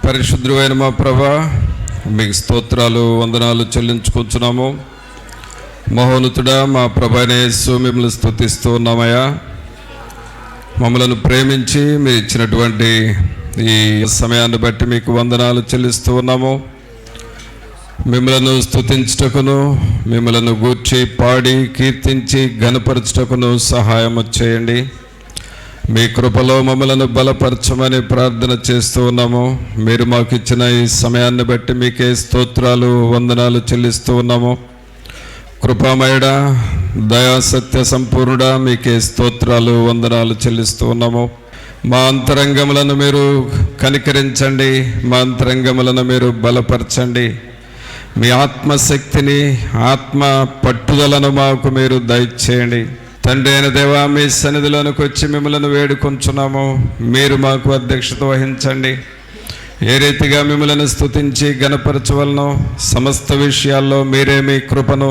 పరిశుద్ధుడైన మా ప్రభా, మీకు స్తోత్రాలు వందనాలు చెల్లించుకుంటున్నాము. మహోన్నతుడా మా ప్రభానే యేసు, మిమ్మల్ని స్తుతిస్తూ ఉన్నామయ్యా. మమ్మలను ప్రేమించి మీరు ఇచ్చినటువంటి ఈ సమయాన్ని బట్టి మీకు వందనాలు చెల్లిస్తూ ఉన్నాము. మిమ్మలను స్తుతించుటకును, మిమ్మలను గూర్చి పాడి కీర్తించి ఘనపరచుటకును సహాయం చేయండి. మీ కృపలో మమ్మలను బలపరచమని ప్రార్థన చేస్తూ ఉన్నాము. మీరు మాకు ఇచ్చిన ఈ సమయాన్ని బట్టి మీకే స్తోత్రాలు వందనాలు చెల్లిస్తూ ఉన్నాము. కృపామయుడా, దయాసత్య సంపూర్ణుడా, మీకే స్తోత్రాలు వందనాలు చెల్లిస్తూ ఉన్నాము. మా అంతరంగములను మీరు కనికరించండి, మా అంతరంగములను మీరు బలపరచండి. మీ ఆత్మశక్తిని, ఆత్మ పట్టుదలను మాకు మీరు దయచేయండి. తండ్రి అయిన దేవా, మీ సన్నిధిలోనికి వచ్చి మిమ్మల్ని వేడుకొంచున్నాము. మీరు మాకు అధ్యక్షత వహించండి. ఏ రీతిగా మిమ్మల్ని స్తుతించి ఘనపరచవలనో సమస్త విషయాల్లో మీరే మీ కృపను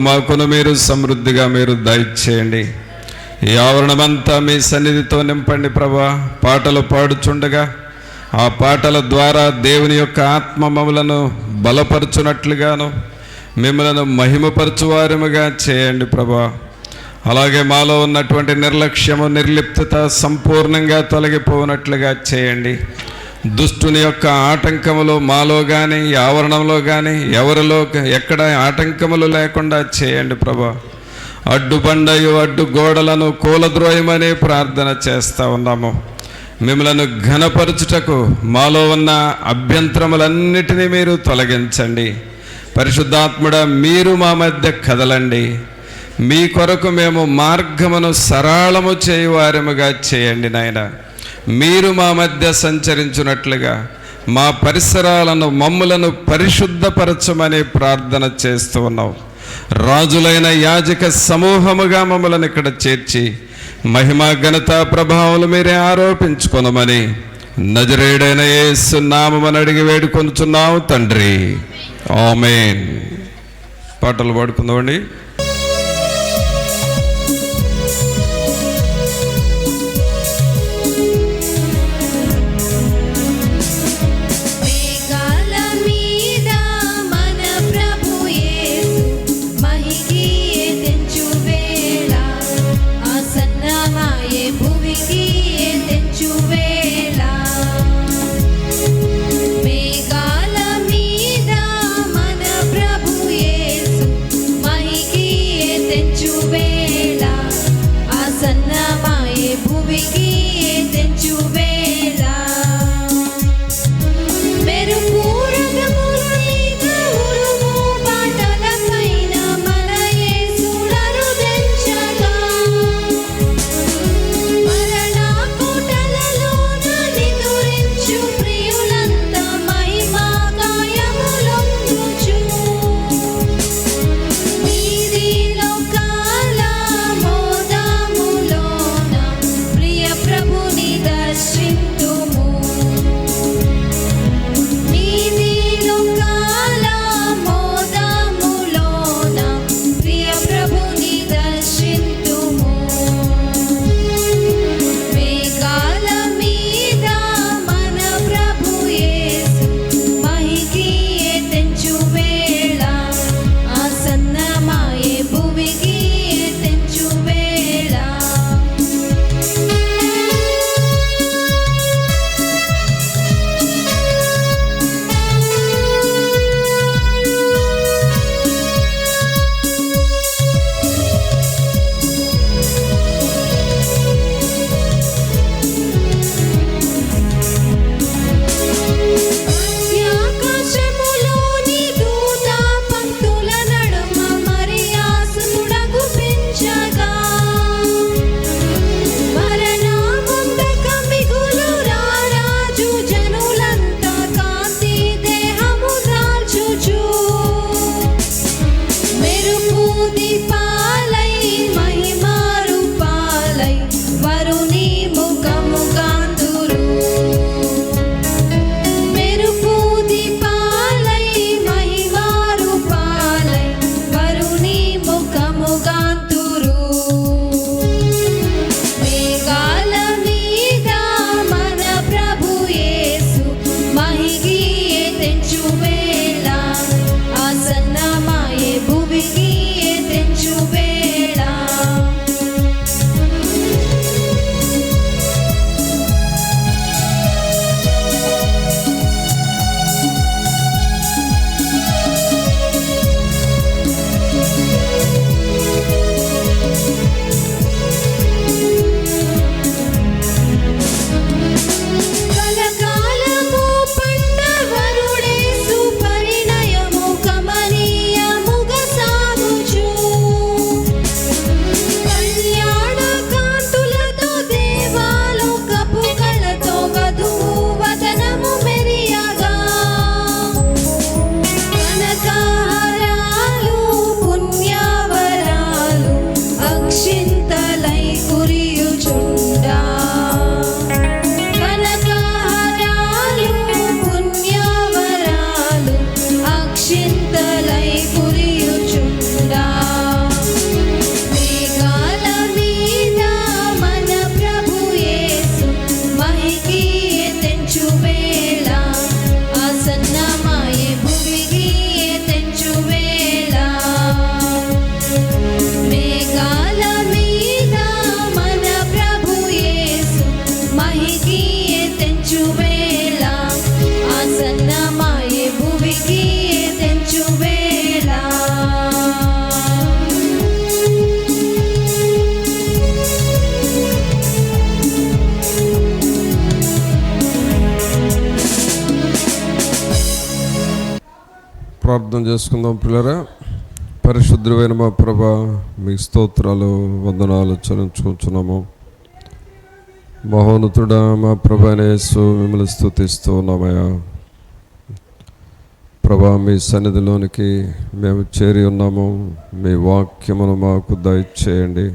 మాకును మీరు సమృద్ధిగా మీరు దయచేయండి. ఈ ఆవరణమంతా మీ సన్నిధితో నింపండి ప్రభా. పాటలు పాడుచుండగా ఆ పాటల ద్వారా దేవుని యొక్క ఆత్మ మమ్మలను బలపరచునట్లుగాను మిమ్మలను మహిమపరచువారముగా చేయండి ప్రభా. అలాగే మాలో ఉన్నటువంటి నిర్లక్ష్యము, నిర్లిప్తత సంపూర్ణంగా తొలగిపోనట్లుగా చేయండి. దుష్టుని యొక్క ఆటంకములు మాలో కానీ ఆవరణంలో కానీ ఎవరిలో ఎక్కడ ఆటంకములు లేకుండా చేయండి ప్రభా. అడ్డుబండయు అడ్డు గోడలను కూలద్రోయమని ప్రార్థన చేస్తూ ఉన్నాము. మిమ్మలను ఘనపరచుటకు మాలో ఉన్న అభ్యంతరములన్నిటినీ మీరు తొలగించండి. పరిశుద్ధాత్ముడా, మీరు మా మధ్య కదలండి. మీ కొరకు మేము మార్గమును సరళము చేయువారముగా చేయండి నాయన. మీరు మా మధ్య సంచరించున్నట్లుగా మా పరిసరాలను మమ్ములను పరిశుద్ధపరచమని ప్రార్థన చేస్తూ ఉన్నాం. రాజులైన యాజక సమూహముగా మమ్మలను ఇక్కడ చేర్చి మహిమ ఘనత ప్రభావాలు మీరే ఆరోపించుకొనమని నజరేయుడైన యేసు నామమున అడిగి వేడుకొనుచున్నాము తండ్రి, ఆమేన్. పాటలు పాడుకుందామండి. మేఘాల మీద మన ప్రభు యేసు మహికి తెంచువేళ ఆసన్నమాయే భూమికి తెంచువేళ మేఘాల మీద మన ప్రభు యేసు మహికి తెంచువేళ ఆసన్నమాయే భూమికి తెంచువేళ ప్రార్థన చేసుకుందాం పిల్లరా. పరిశుద్ధమైన మా ప్రభా, మీ స్తోత్రాలు వందనాలు చెల్లించుకుంటున్నాము. మహోన్నతుడా మా ప్రభానే యేసు మిమ్మల్ని స్తుతిస్తూ ఉన్నామయ్యా. ప్రభా, మీ సన్నిధిలోనికి మేము చేరి ఉన్నాము. మీ వాక్యమును మాకు దయచేయండి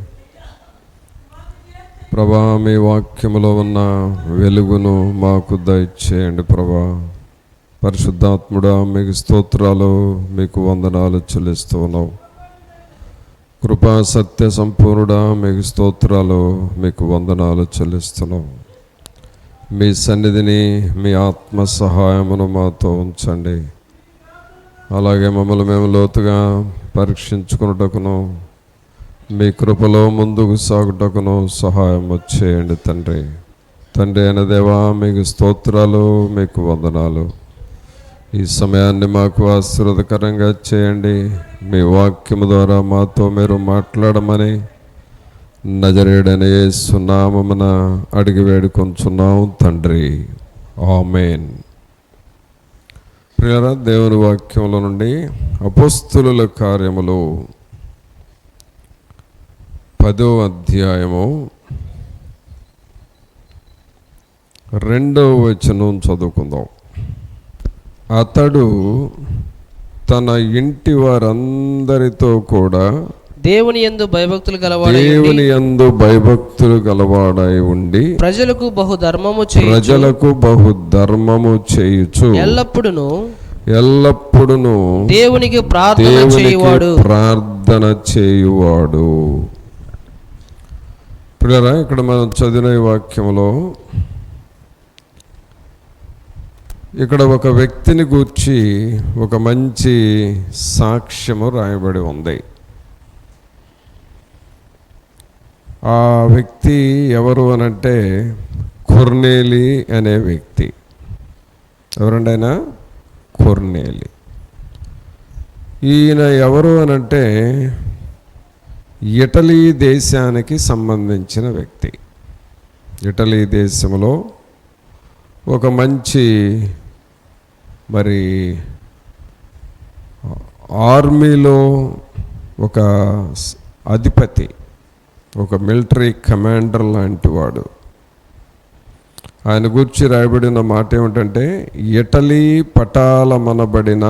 ప్రభా. మీ వాక్యములో ఉన్న వెలుగును మాకు దయచేయండి ప్రభా. పరిశుద్ధాత్ముడా, మీకు స్తోత్రాలు, మీకు వందనాలు చెల్లిస్తూ ఉన్నాం. కృపా సత్య సంపూర్ణుడా, మీకు స్తోత్రాలు, మీకు వందనాలు చెల్లిస్తున్నాం. మీ సన్నిధిని, మీ ఆత్మ సహాయమును మాతో ఉంచండి. అలాగే మమ్మల్ని మేము లోతుగా పరీక్షించుకున్నటకును, మీ కృపలో ముందుకు సాగుటకును సహాయం చేయండి తండ్రి. తండ్రి అయిన దేవా, మీకు స్తోత్రాలు, మీకు వందనాలు. ఈ సమయాన్ని మాకు ఆశీర్వాదకరంగా చేయండి. మీ వాక్యము ద్వారా మాతో మీరు మాట్లాడమని నజరేయుడైన యేసు నామమున అడిగి వేడుకొంచున్నాం తండ్రి, ఆమేన్. ప్రియరా, దేవుని వాక్యముల నుండి అపోస్తలుల కార్యములు 10వ అధ్యాయము 2వ వచనం చదువుకుందాం. అతడు తన ఇంటి వారందరితో కూడా దేవుని యందు భయభక్తులు గలవాడై ఉండి ప్రజలకు బహుధర్మము చేయుచు ఎల్లప్పుడును దేవునికి ప్రార్థన చేయువాడు. ప్రియరా, ఇక్కడ మనం చదివిన ఈ వాక్యంలో ఇక్కడ ఒక వ్యక్తిని గూర్చి ఒక మంచి సాక్ష్యము రాయబడి ఉంది. ఆ వ్యక్తి ఎవరు అనంటే కొర్నేలి అనే వ్యక్తి. ఎవరండి ఆయన? కొర్నేలి. ఈయన ఎవరు అనంటే ఇటలీ దేశానికి సంబంధించిన వ్యక్తి. ఇటలీ దేశంలో ఒక మంచి ఆర్మీలో ఒక అధిపతి, ఒక మిలిటరీ కమాండర్ లాంటి వాడు. ఆయన గురించి రాయబడిన మాట ఏమిటంటే, ఇటలీ పటాలమనబడిన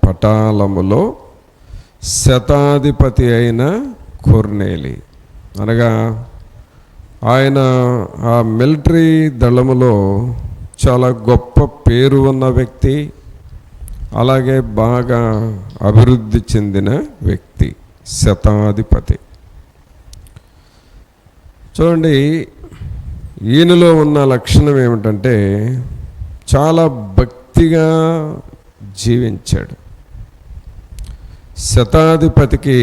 పటాలములో శతాధిపతి అయిన కొర్నేలి. అనగా ఆయన ఆ మిలిటరీ దళములో చాలా గొప్ప పేరు ఉన్న వ్యక్తి, అలాగే బాగా అభివృద్ధి చెందిన వ్యక్తి, శతాధిపతి. చూడండి, ఈయనలో ఉన్న లక్షణం ఏమిటంటే చాలా భక్తిగా జీవించాడు. శతాధిపతికి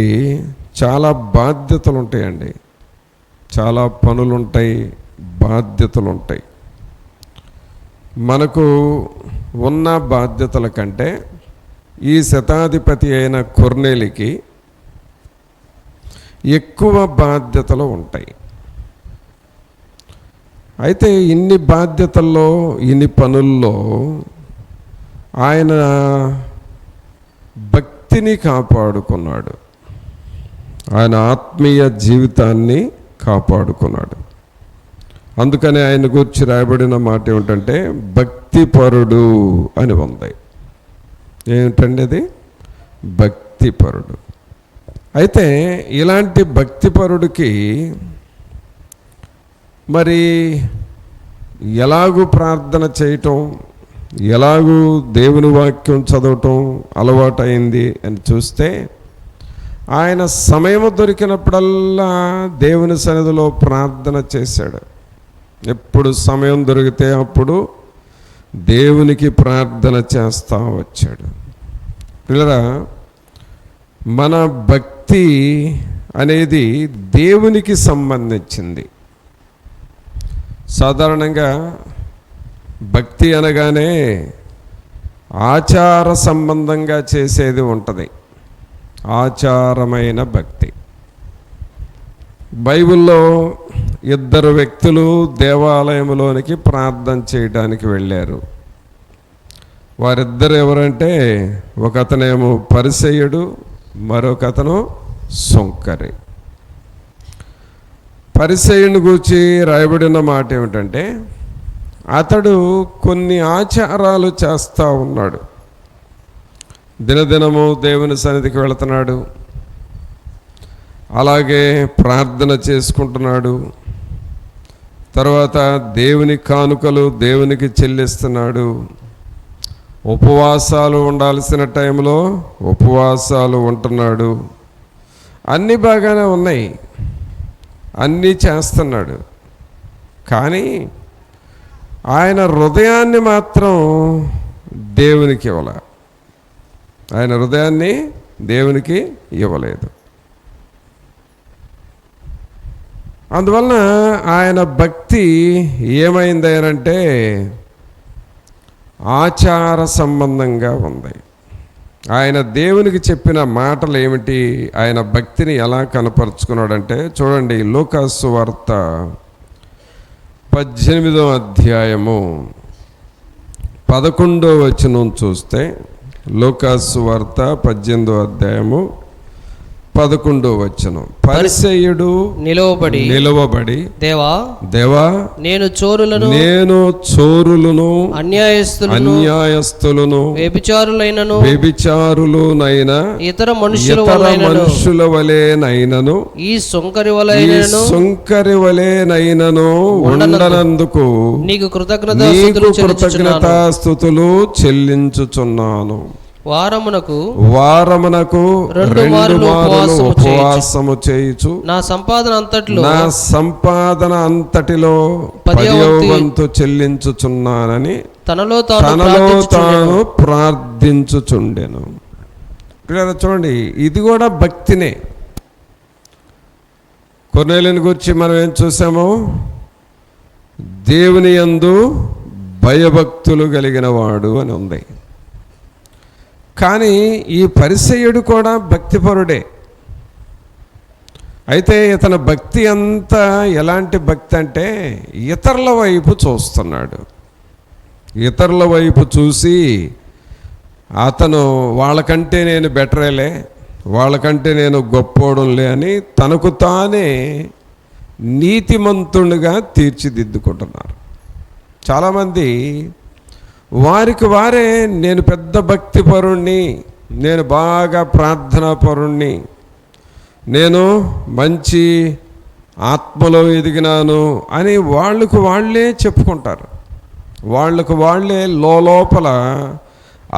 చాలా బాధ్యతలు ఉంటాయండి, చాలా పనులుంటాయి, బాధ్యతలు ఉంటాయి. మనకు ఉన్న బాధ్యతల కంటే ఈ శతాధిపతి అయిన కొర్నేలికి ఎక్కువ బాధ్యతలు ఉంటాయి. అయితే ఇన్ని బాధ్యతల్లో, ఇన్ని పనుల్లో ఆయన భక్తిని కాపాడుకున్నాడు, ఆయన ఆత్మీయ జీవితాన్ని కాపాడుకున్నాడు. అందుకని ఆయన గురించి రాయబడిన మాట ఏమిటంటే భక్తిపరుడు అని ఉంది. ఏమిటండి అది? భక్తిపరుడు. అయితే ఇలాంటి భక్తిపరుడికి మరి ఎలాగూ ప్రార్థన చేయటం, ఎలాగూ దేవుని వాక్యం చదవటం అలవాటైంది అని చూస్తే, ఆయన సమయం దొరికినప్పుడల్లా దేవుని సన్నిధిలో ప్రార్థన చేశాడు. ఎప్పుడు సమయం దొరికితే అప్పుడు దేవునికి ప్రార్థన చేస్తూ వచ్చాడు. పిల్లరా, మన భక్తి అనేది దేవునికి సంబంధించింది. సాధారణంగా భక్తి అనగానే ఆచార సంబంధంగా చేసేది ఉంటుంది, ఆచారమైన భక్తి. బైబిల్లో ఇద్దరు వ్యక్తులు దేవాలయంలోనికి ప్రార్థన చేయడానికి వెళ్ళారు. వారిద్దరు ఎవరంటే, ఒకతనేమో పరిసయ్యుడు, మరొకతను సుంకరి. పరిసయ్యుని గూర్చి రాయబడిన మాట ఏమిటంటే, అతడు కొన్ని ఆచారాలు చేస్తూ ఉన్నాడు. దినదినము దేవుని సన్నిధికి వెళుతున్నాడు, అలాగే ప్రార్థన చేసుకుంటున్నాడు, తర్వాత దేవుని కానుకలు దేవునికి చెల్లిస్తున్నాడు, ఉపవాసాలు ఉండాల్సిన టైంలో ఉపవాసాలు ఉంటున్నాడు. అన్నీ బాగానే ఉన్నాయి, అన్నీ చేస్తున్నాడు. కానీ ఆయన హృదయాన్ని మాత్రం దేవునికి ఇవ్వలే. ఆయన హృదయాన్ని దేవునికి ఇవ్వలేదు. అందువలన ఆయన భక్తి ఏమైంది అంటే ఆచార సంబంధంగా ఉంది. ఆయన దేవునికి చెప్పిన మాటలు ఏమిటి, ఆయన భక్తిని ఎలా కనపరుచుకున్నాడంటే, చూడండి, లూకాసు వార్త 18వ అధ్యాయము 11వ వచనం చూస్తే, లూకాసు వార్త 18వ అధ్యాయము 11వ వచనం, పరిసయ్యుడు నిలవబడి దేవా నేను చోరులను అన్యాయస్తులను వ్యభిచారులునైన ఇతర మనుషుల వలెనైనను ఈ సుంకరి వలెనైనను ఉండనందుకు నీకు కృతజ్ఞతాస్తుతులు చెల్లించుచున్నాను. వారమునకు 2 మార్లు ఉపవాసము చేయుచు నా సంపాదన అంతటిలో 10వ వంతు చెల్లించుచున్నానని తనలో తాను ప్రార్థించుచుండెను. చూడండి, ఇది కూడా భక్తినే. కొర్నేలియుని గురించి మనం ఏం చూసాము, దేవుని యందు భయభక్తులు కలిగిన వాడు అని ఉంది. కానీ ఈ పరిసయ్యుడు కూడా భక్తిపరుడే. అయితే ఇతని భక్తి అంతా ఎలాంటి భక్తి అంటే, ఇతరుల వైపు చూస్తున్నాడు. ఇతరుల వైపు చూసి అతను వాళ్ళకంటే నేను బెటరేలే, వాళ్ళకంటే నేను గొప్పోడంలే అని తనకు తానే నీతిమంతునిగా తీర్చిదిద్దుకుంటున్నారు. చాలామంది వారికి వారే నేను పెద్ద భక్తిపరుణ్ణి, నేను బాగా ప్రార్థనాపరుణ్ణి, నేను మంచి ఆత్మలో ఎదిగినాను అని వాళ్ళకు వాళ్ళే చెప్పుకుంటారు. వాళ్ళకు వాళ్ళే లోపల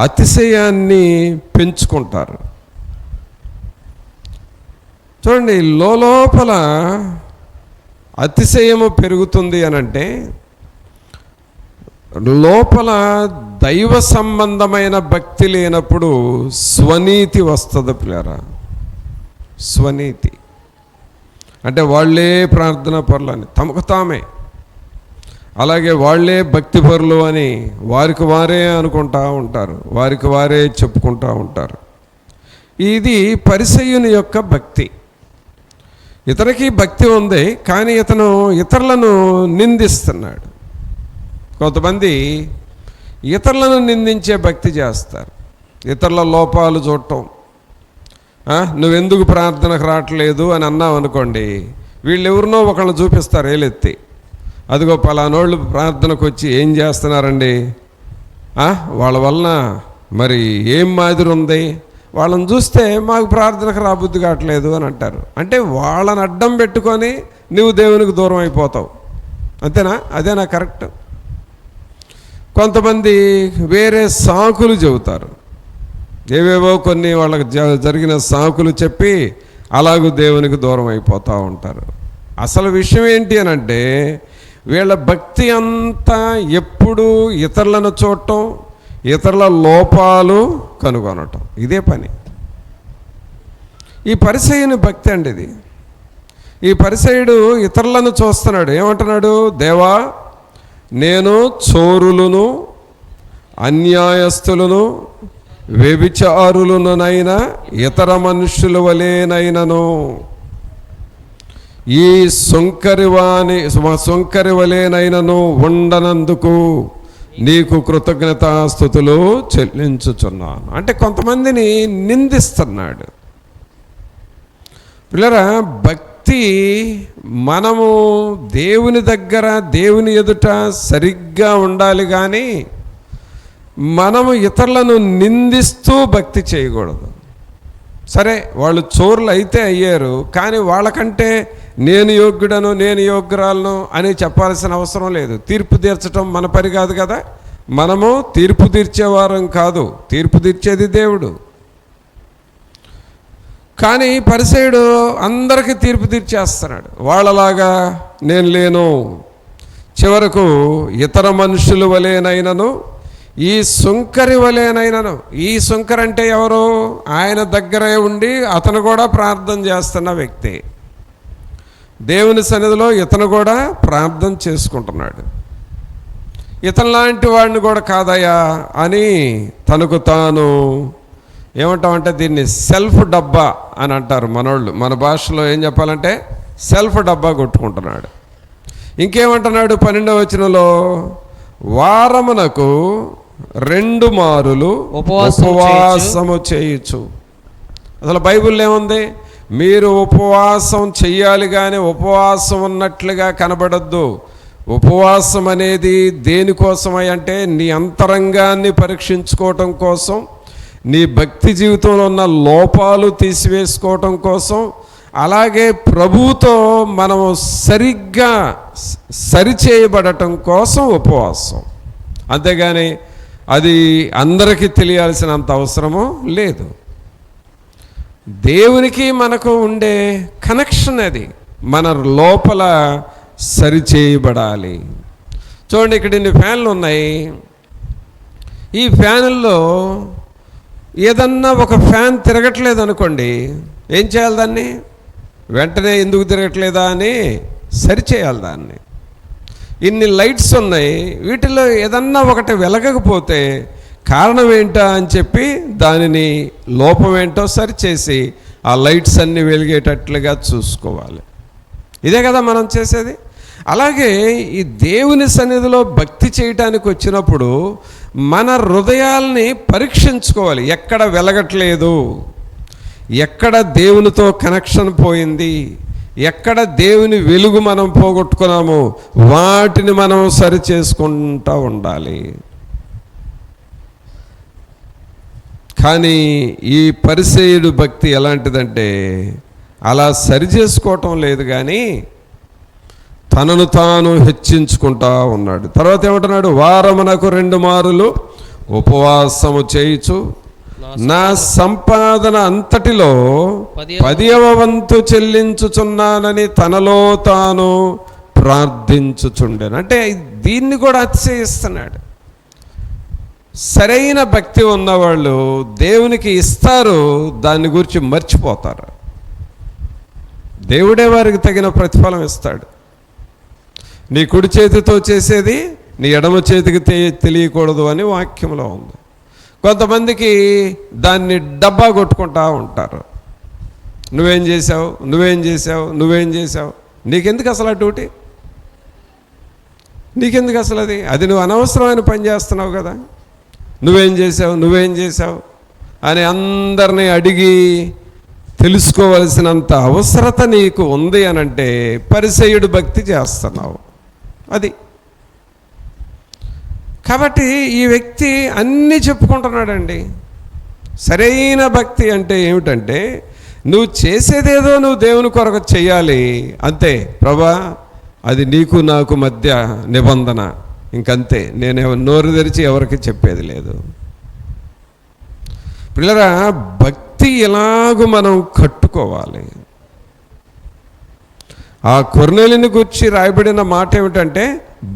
అతిశయాన్ని పెంచుకుంటారు. చూడండి, లోపల అతిశయము పెరుగుతుంది అనంటే లోపల దైవ సంబంధమైన భక్తి లేనప్పుడు స్వనీతి వస్తుంది పిల్లరా. స్వనీతి అంటే వాళ్ళే ప్రార్థనా పరులు అని తమకు తామే, అలాగే వాళ్ళే భక్తి పరులు అని వారికి వారే అనుకుంటూ ఉంటారు, వారికి వారే చెప్పుకుంటూ ఉంటారు. ఇది పరిసయ్యుని యొక్క భక్తి. ఇతనికి భక్తి ఉంది, కానీ ఇతను ఇతరులను నిందిస్తున్నాడు. కొంతమంది ఇతరులను నిందించే భక్తి చేస్తారు, ఇతరుల లోపాలు చూడటం. నువ్వెందుకు ప్రార్థనకు రావట్లేదు అని అన్నావు అనుకోండి, వీళ్ళు ఎవరినో ఒకళ్ళని చూపిస్తారు ఏలెత్తి, అదిగో పలానోళ్ళు ప్రార్థనకు వచ్చి ఏం చేస్తున్నారండి, వాళ్ళ వలన మరి ఏం మాదిరి ఉంది, వాళ్ళని చూస్తే మాకు ప్రార్థనకు రాబుద్ధి కావట్లేదు అని అంటారు. అంటే వాళ్ళని అడ్డం పెట్టుకొని నువ్వు దేవునికి దూరం అయిపోతావు. అంతేనా? అదేనా కరెక్ట్? కొంతమంది వేరే సాకులు చెబుతారు, ఏవేవో కొన్ని వాళ్ళకి జరిగిన సాకులు చెప్పి అలాగూ దేవునికి దూరం అయిపోతూ ఉంటారు. అసలు విషయం ఏంటి అని అంటే, వీళ్ళ భక్తి అంతా ఎప్పుడు ఇతరులను చూడటం, ఇతరుల లోపాలు కనుగొనటం, ఇదే పని. ఈ పరిసయ్యుని భక్తి అండి ఇది. ఈ పరిసయ్యుడు ఇతరులను చూస్తున్నాడు. ఏమంటున్నాడు? దేవా, నేను చోరులను, అన్యాయస్తులను, వ్యభిచారులనైనా ఇతర మనుషుల వలెనైనను ఈ సొంకరి వలెనైనను ఉండనందుకు నీకు కృతజ్ఞతాస్తుతులు చెల్లించుచున్నాను. అంటే కొంతమందిని నిందిస్తున్నాడు. పిల్లరా, భక్తి మనము దేవుని దగ్గర, దేవుని ఎదుట సరిగ్గా ఉండాలి, కానీ మనము ఇతరులను నిందిస్తూ భక్తి చేయకూడదు. సరే, వాళ్ళు చోరులు అయితే అయ్యారు, కానీ వాళ్ళకంటే నేను యోగ్యుడను, నేను యోగ్యురాలను అని చెప్పాల్సిన అవసరం లేదు. తీర్పు తీర్చడం మన పని కాదు కదా. మనము తీర్పు తీర్చేవారం కాదు, తీర్పు తీర్చేది దేవుడు. కానీ పరిసయ్యుడు అందరికీ తీర్పు తీర్చేస్తున్నాడు. వాళ్ళలాగా నేను లేను, చివరకు ఇతర మనుషుల వలెనైనను ఈ సుంకరి వలెనైనను. ఈ సుంకర్ అంటే ఎవరు? ఆయన దగ్గరే ఉండి అతను కూడా ప్రార్థన చేస్తున్న వ్యక్తి. దేవుని సన్నిధిలో ఇతను కూడా ప్రార్థన చేసుకుంటున్నాడు. ఇతను లాంటి వాడిని కూడా కాదయ్యా అని తనకు తాను ఏమంటామంటే దీన్ని సెల్ఫ్ డబ్బా అని అంటారు మనోళ్ళు. మన భాషలో ఏం చెప్పాలంటే సెల్ఫ్ డబ్బా కొట్టుకుంటున్నాడు. ఇంకేమంటున్నాడు 12వ వచనంలో? వారమునకు 2 మారులు ఉపవాసము చేయొచ్చు. అసలు బైబిల్లో ఏముంది? మీరు ఉపవాసం చెయ్యాలి, కానీ ఉపవాసం ఉన్నట్లుగా కనబడద్దు. ఉపవాసం అనేది దేనికోసమై అంటే నీ అంతరంగాన్ని పరీక్షించుకోవటం కోసం, నీ భక్తి జీవితంలో ఉన్న లోపాలు తీసివేసుకోవటం కోసం, అలాగే ప్రభువుతో మనము సరిగ్గా సరిచేయబడటం కోసం ఉపవాసం. అంతేగాని అది అందరికీ తెలియాల్సినంత అవసరము లేదు. దేవునికి మనకు ఉండే కనెక్షన్ అది మన లోపల సరిచేయబడాలి. చూడండి, ఇక్కడ ఇన్ని ఫ్యాన్లు ఉన్నాయి. ఈ ఫ్యానుల్లో ఏదన్నా ఒక ఫ్యాన్ తిరగట్లేదు అనుకోండి, ఏం చేయాలి? దాన్ని వెంటనే ఎందుకు తిరగట్లేదా అని సరిచేయాలి దాన్ని. ఇన్ని లైట్స్ ఉన్నాయి, వీటిలో ఏదన్నా ఒకటి వెలగకపోతే కారణం ఏంటా అని చెప్పి దానిని లోపం ఏంటో సరిచేసి ఆ లైట్స్ అన్నీ వెలిగేటట్లుగా చూసుకోవాలి. ఇదే కదా మనం చేసేది. అలాగే ఈ దేవుని సన్నిధిలో భక్తి చేయటానికి వచ్చినప్పుడు మన హృదయాల్ని పరీక్షించుకోవాలి. ఎక్కడ వెలగట్లేదు, ఎక్కడ దేవునితో కనెక్షన్ పోయింది, ఎక్కడ దేవుని వెలుగు మనం పోగొట్టుకున్నామో వాటిని మనం సరి చేసుకుంటూ ఉండాలి. కానీ ఈ పరిసయ్యుడు భక్తి ఎలాంటిదంటే అలా సరి చేసుకోవటం లేదు, కానీ తనను తాను హెచ్చించుకుంటా ఉన్నాడు. తర్వాత ఏమంటున్నాడు? వారమునకు 2 మారులు ఉపవాసము చేయుచు నా సంపాదన అంతటిలో 10వ వంతు చెల్లించుచున్నానని తనలో తాను ప్రార్థించుచుండెను. అంటే దీన్ని కూడా అతిశయిస్తున్నాడు. సరైన భక్తి ఉన్నవాళ్ళు దేవునికి ఇస్తారు, దాని గురించి మర్చిపోతారు. దేవుడే వారికి తగిన ప్రతిఫలం ఇస్తాడు. నీ కుడి చేతితో చేసేది నీ ఎడమ చేతికి తెలియకూడదు అని వాక్యంలో ఉంది. కొంతమందికి దాన్ని డబ్బా కొట్టుకుంటా ఉంటారు. నువ్వేం చేసావు, నువ్వేం చేసావు, నువ్వేం చేసావు, నీకెందుకు అసలు ఆ డ్యూటీ? నీకెందుకు అసలు అది నువ్వు అనవసరమైన పని చేస్తున్నావు కదా. నువ్వేం చేసావు, నువ్వేం చేసావు అని అందరినీ అడిగి తెలుసుకోవలసినంత అవసరత నీకు ఉంది అనంటే పరిసయ్యుడు భక్తి చేస్తున్నావు. అది కాబట్టి ఈ వ్యక్తి అన్నీ చెప్పుకుంటున్నాడండి. సరైన భక్తి అంటే ఏమిటంటే నువ్వు చేసేదేదో నువ్వు దేవుని కొరకు చెయ్యాలి అంతే. ప్రభా, అది నీకు నాకు మధ్య నిబంధన, ఇంకంతే. నేను నోరు తెరిచి ఎవరికి చెప్పేది లేదు. పిల్లరా, భక్తి ఎలాగూ మనం కట్టుకోవాలి. ఆ కొర్నేలిని గురించి రాయబడిన మాట ఏమిటంటే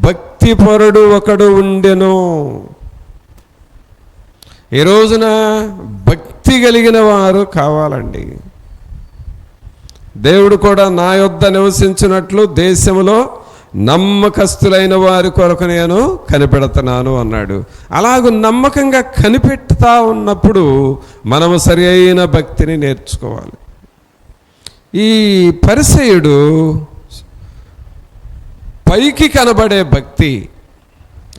భక్తిపరుడు ఒకడు ఉండెను. ఈ రోజున భక్తి కలిగిన వారు కావాలండి. దేవుడు కూడా నా యొద్ద నివసించినట్లు దేశంలో నమ్మకస్తులైన వారి కొరకు నేను కనిపెడుతున్నాను అన్నాడు. అలాగూ నమ్మకంగా కనిపెడతా ఉన్నప్పుడు మనము సరి అయిన భక్తిని నేర్చుకోవాలి. ఈ పరిసయ్యుడు పైకి కనబడే భక్తి,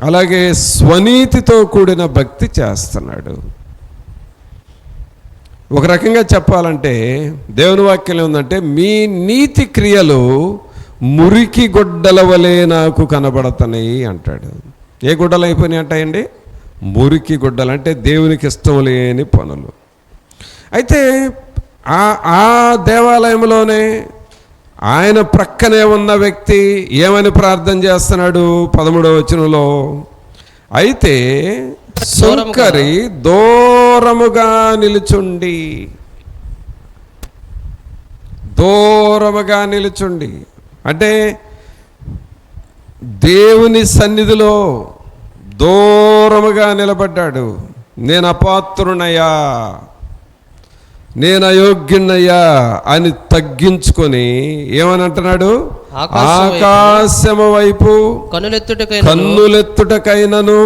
అలాగే స్వనీతితో కూడిన భక్తి చేస్తున్నాడు. ఒక రకంగా చెప్పాలంటే దేవుని వాక్యం ఉందంటే, మీ నీతి క్రియలు మురికి గుడ్డల వలె నాకు కనబడుతున్నాయి అంటాడు. ఏ గుడ్డలు అయిపోయినాయి అంటాయండి? మురికి గుడ్డలు, అంటే దేవునికి ఇష్టం లేని పనులు. అయితే ఆ దేవాలయంలోనే ఆయన ప్రక్కనే ఉన్న వ్యక్తి ఏమని ప్రార్థన చేస్తున్నాడు? 13వ వచనంలో, అయితే సుంకరి దూరముగా నిలుచుండి అంటే దేవుని సన్నిధిలో దూరముగా నిలబడ్డాడు. నేను అపాత్రునయ్యా, నేను అయోగ్యున్నయ్యా అని తగ్గించుకొని ఏమని అంటున్నాడు? ఆకాశము వైపు కన్నులెత్తుటకైనను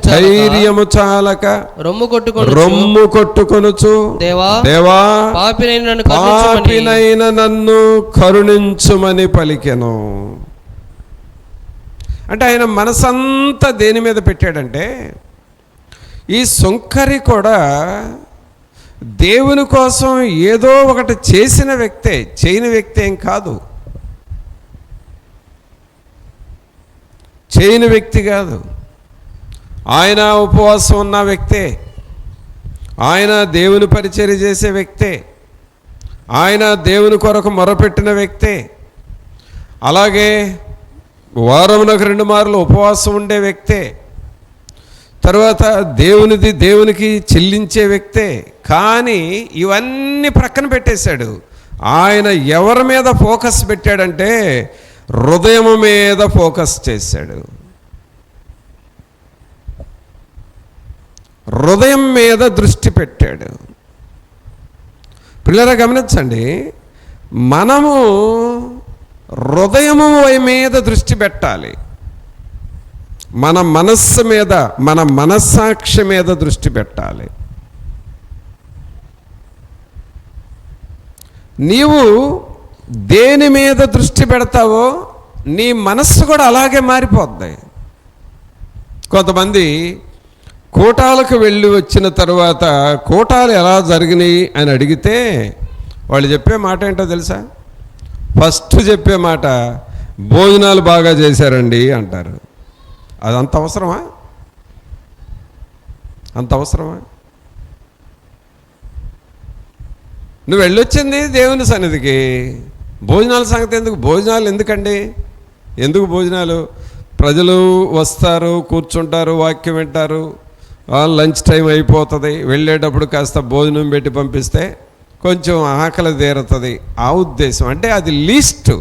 ధైర్యము చాలక రొమ్ము కొట్టుకొనుచు, దేవా పాపినైన నన్ను కరుణించుమని పలికెను. అంటే ఆయన మనసంతా దేని మీద పెట్టాడంటే, ఈ సుంకరి కూడా దేవుని కోసం ఏదో ఒకటి చేసిన వ్యక్తే, చేయని వ్యక్తి ఏం కాదు. చేయని వ్యక్తి కాదు. ఆయన ఉపవాసం ఉన్న వ్యక్తే, ఆయన దేవుని పరిచర్య చేసే వ్యక్తే, ఆయన దేవుని కొరకు మొరపెట్టిన వ్యక్తే, అలాగే వారమునకు 2 మార్లు ఉపవాసం ఉండే వ్యక్తే, తర్వాత దేవునికి చెల్లించే వ్యక్తే. కానీ ఇవన్నీ ప్రక్కన పెట్టేశాడు. ఆయన ఎవరి మీద ఫోకస్ పెట్టాడంటే హృదయం మీద ఫోకస్ చేశాడు. హృదయం మీద దృష్టి పెట్టాడు. పిల్లరా గమనించండి, మనము హృదయము మీద దృష్టి పెట్టాలి. మన మనస్సు మీద, మన మనస్సాక్షి మీద దృష్టి పెట్టాలి. నీవు దేని మీద దృష్టి పెడతావో నీ మనస్సు కూడా అలాగే మారిపోద్ది. కొంతమంది కూటాలకు వెళ్ళి వచ్చిన తర్వాత కూటాలు ఎలా జరిగినాయి అని అడిగితే వాళ్ళు చెప్పే మాట ఏంటో తెలుసా? ఫస్ట్ చెప్పే మాట, భోజనాలు బాగా చేశారండి అంటారు. అది అంత అవసరమా? అంత అవసరమా? నువ్వు వెళ్ళొచ్చింది దేవుని సన్నిధికి, భోజనాల సంగతి ఎందుకు? భోజనాలు ఎందుకండి? ఎందుకు భోజనాలు? ప్రజలు వస్తారు, కూర్చుంటారు, వాక్యం వింటారు, లంచ్ టైం అయిపోతుంది, వెళ్ళేటప్పుడు కాస్త భోజనం పెట్టి పంపిస్తే కొంచెం ఆకలి తీరుతుంది. ఆ ఉద్దేశం. అంటే అది లీస్ట్.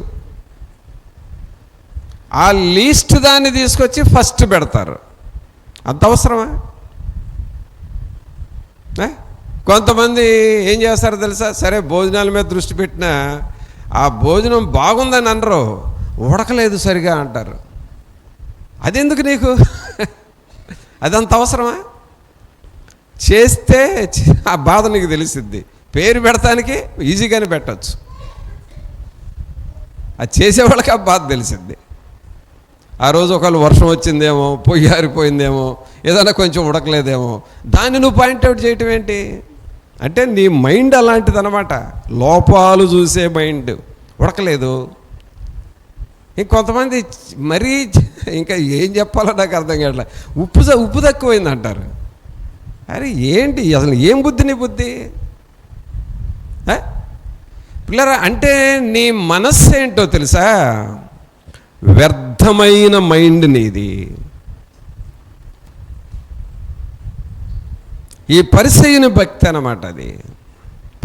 ఆ లీస్ట్ దాన్ని తీసుకొచ్చి ఫస్ట్ పెడతారు. అంత అవసరమా? కొంతమంది ఏం చేస్తారో తెలుసా? సరే భోజనాల మీద దృష్టి పెట్టినా ఆ భోజనం బాగుందని అనరు, ఉడకలేదు సరిగా అంటారు. అదెందుకు నీకు? అదంత అవసరమా? చేస్తే ఆ బాధ నీకు తెలిసిద్ది. పేరు పెడతానికి ఈజీగానే పెట్టచ్చు, అది చేసేవాళ్ళకి ఆ బాధ తెలిసిద్ది. ఆ రోజు ఒకవేళ వర్షం వచ్చిందేమో, పొయ్యి ఆరిపోయిందేమో, ఏదైనా కొంచెం ఉడకలేదేమో, దాన్ని నువ్వు పాయింట్అవుట్ చేయటం ఏంటి? అంటే నీ మైండ్ అలాంటిది అనమాట. లోపాలు చూసే మైండ్. ఉడకలేదు. ఇంకొంతమంది మరీ ఇంకా ఏం చెప్పాలో నాకు అర్థం కావట్లే, ఉప్పు తక్కువైంది అంటారు. అరే ఏంటి అసలు? ఏం బుద్ధి నీ బుద్ధి? పిల్లరా, అంటే నీ మనస్సు ఏంటో తెలుసా? వ్యర్థమైన మైండ్ నీది. ఈ పరిసయ్యుని భక్తి అన్నమాట. అది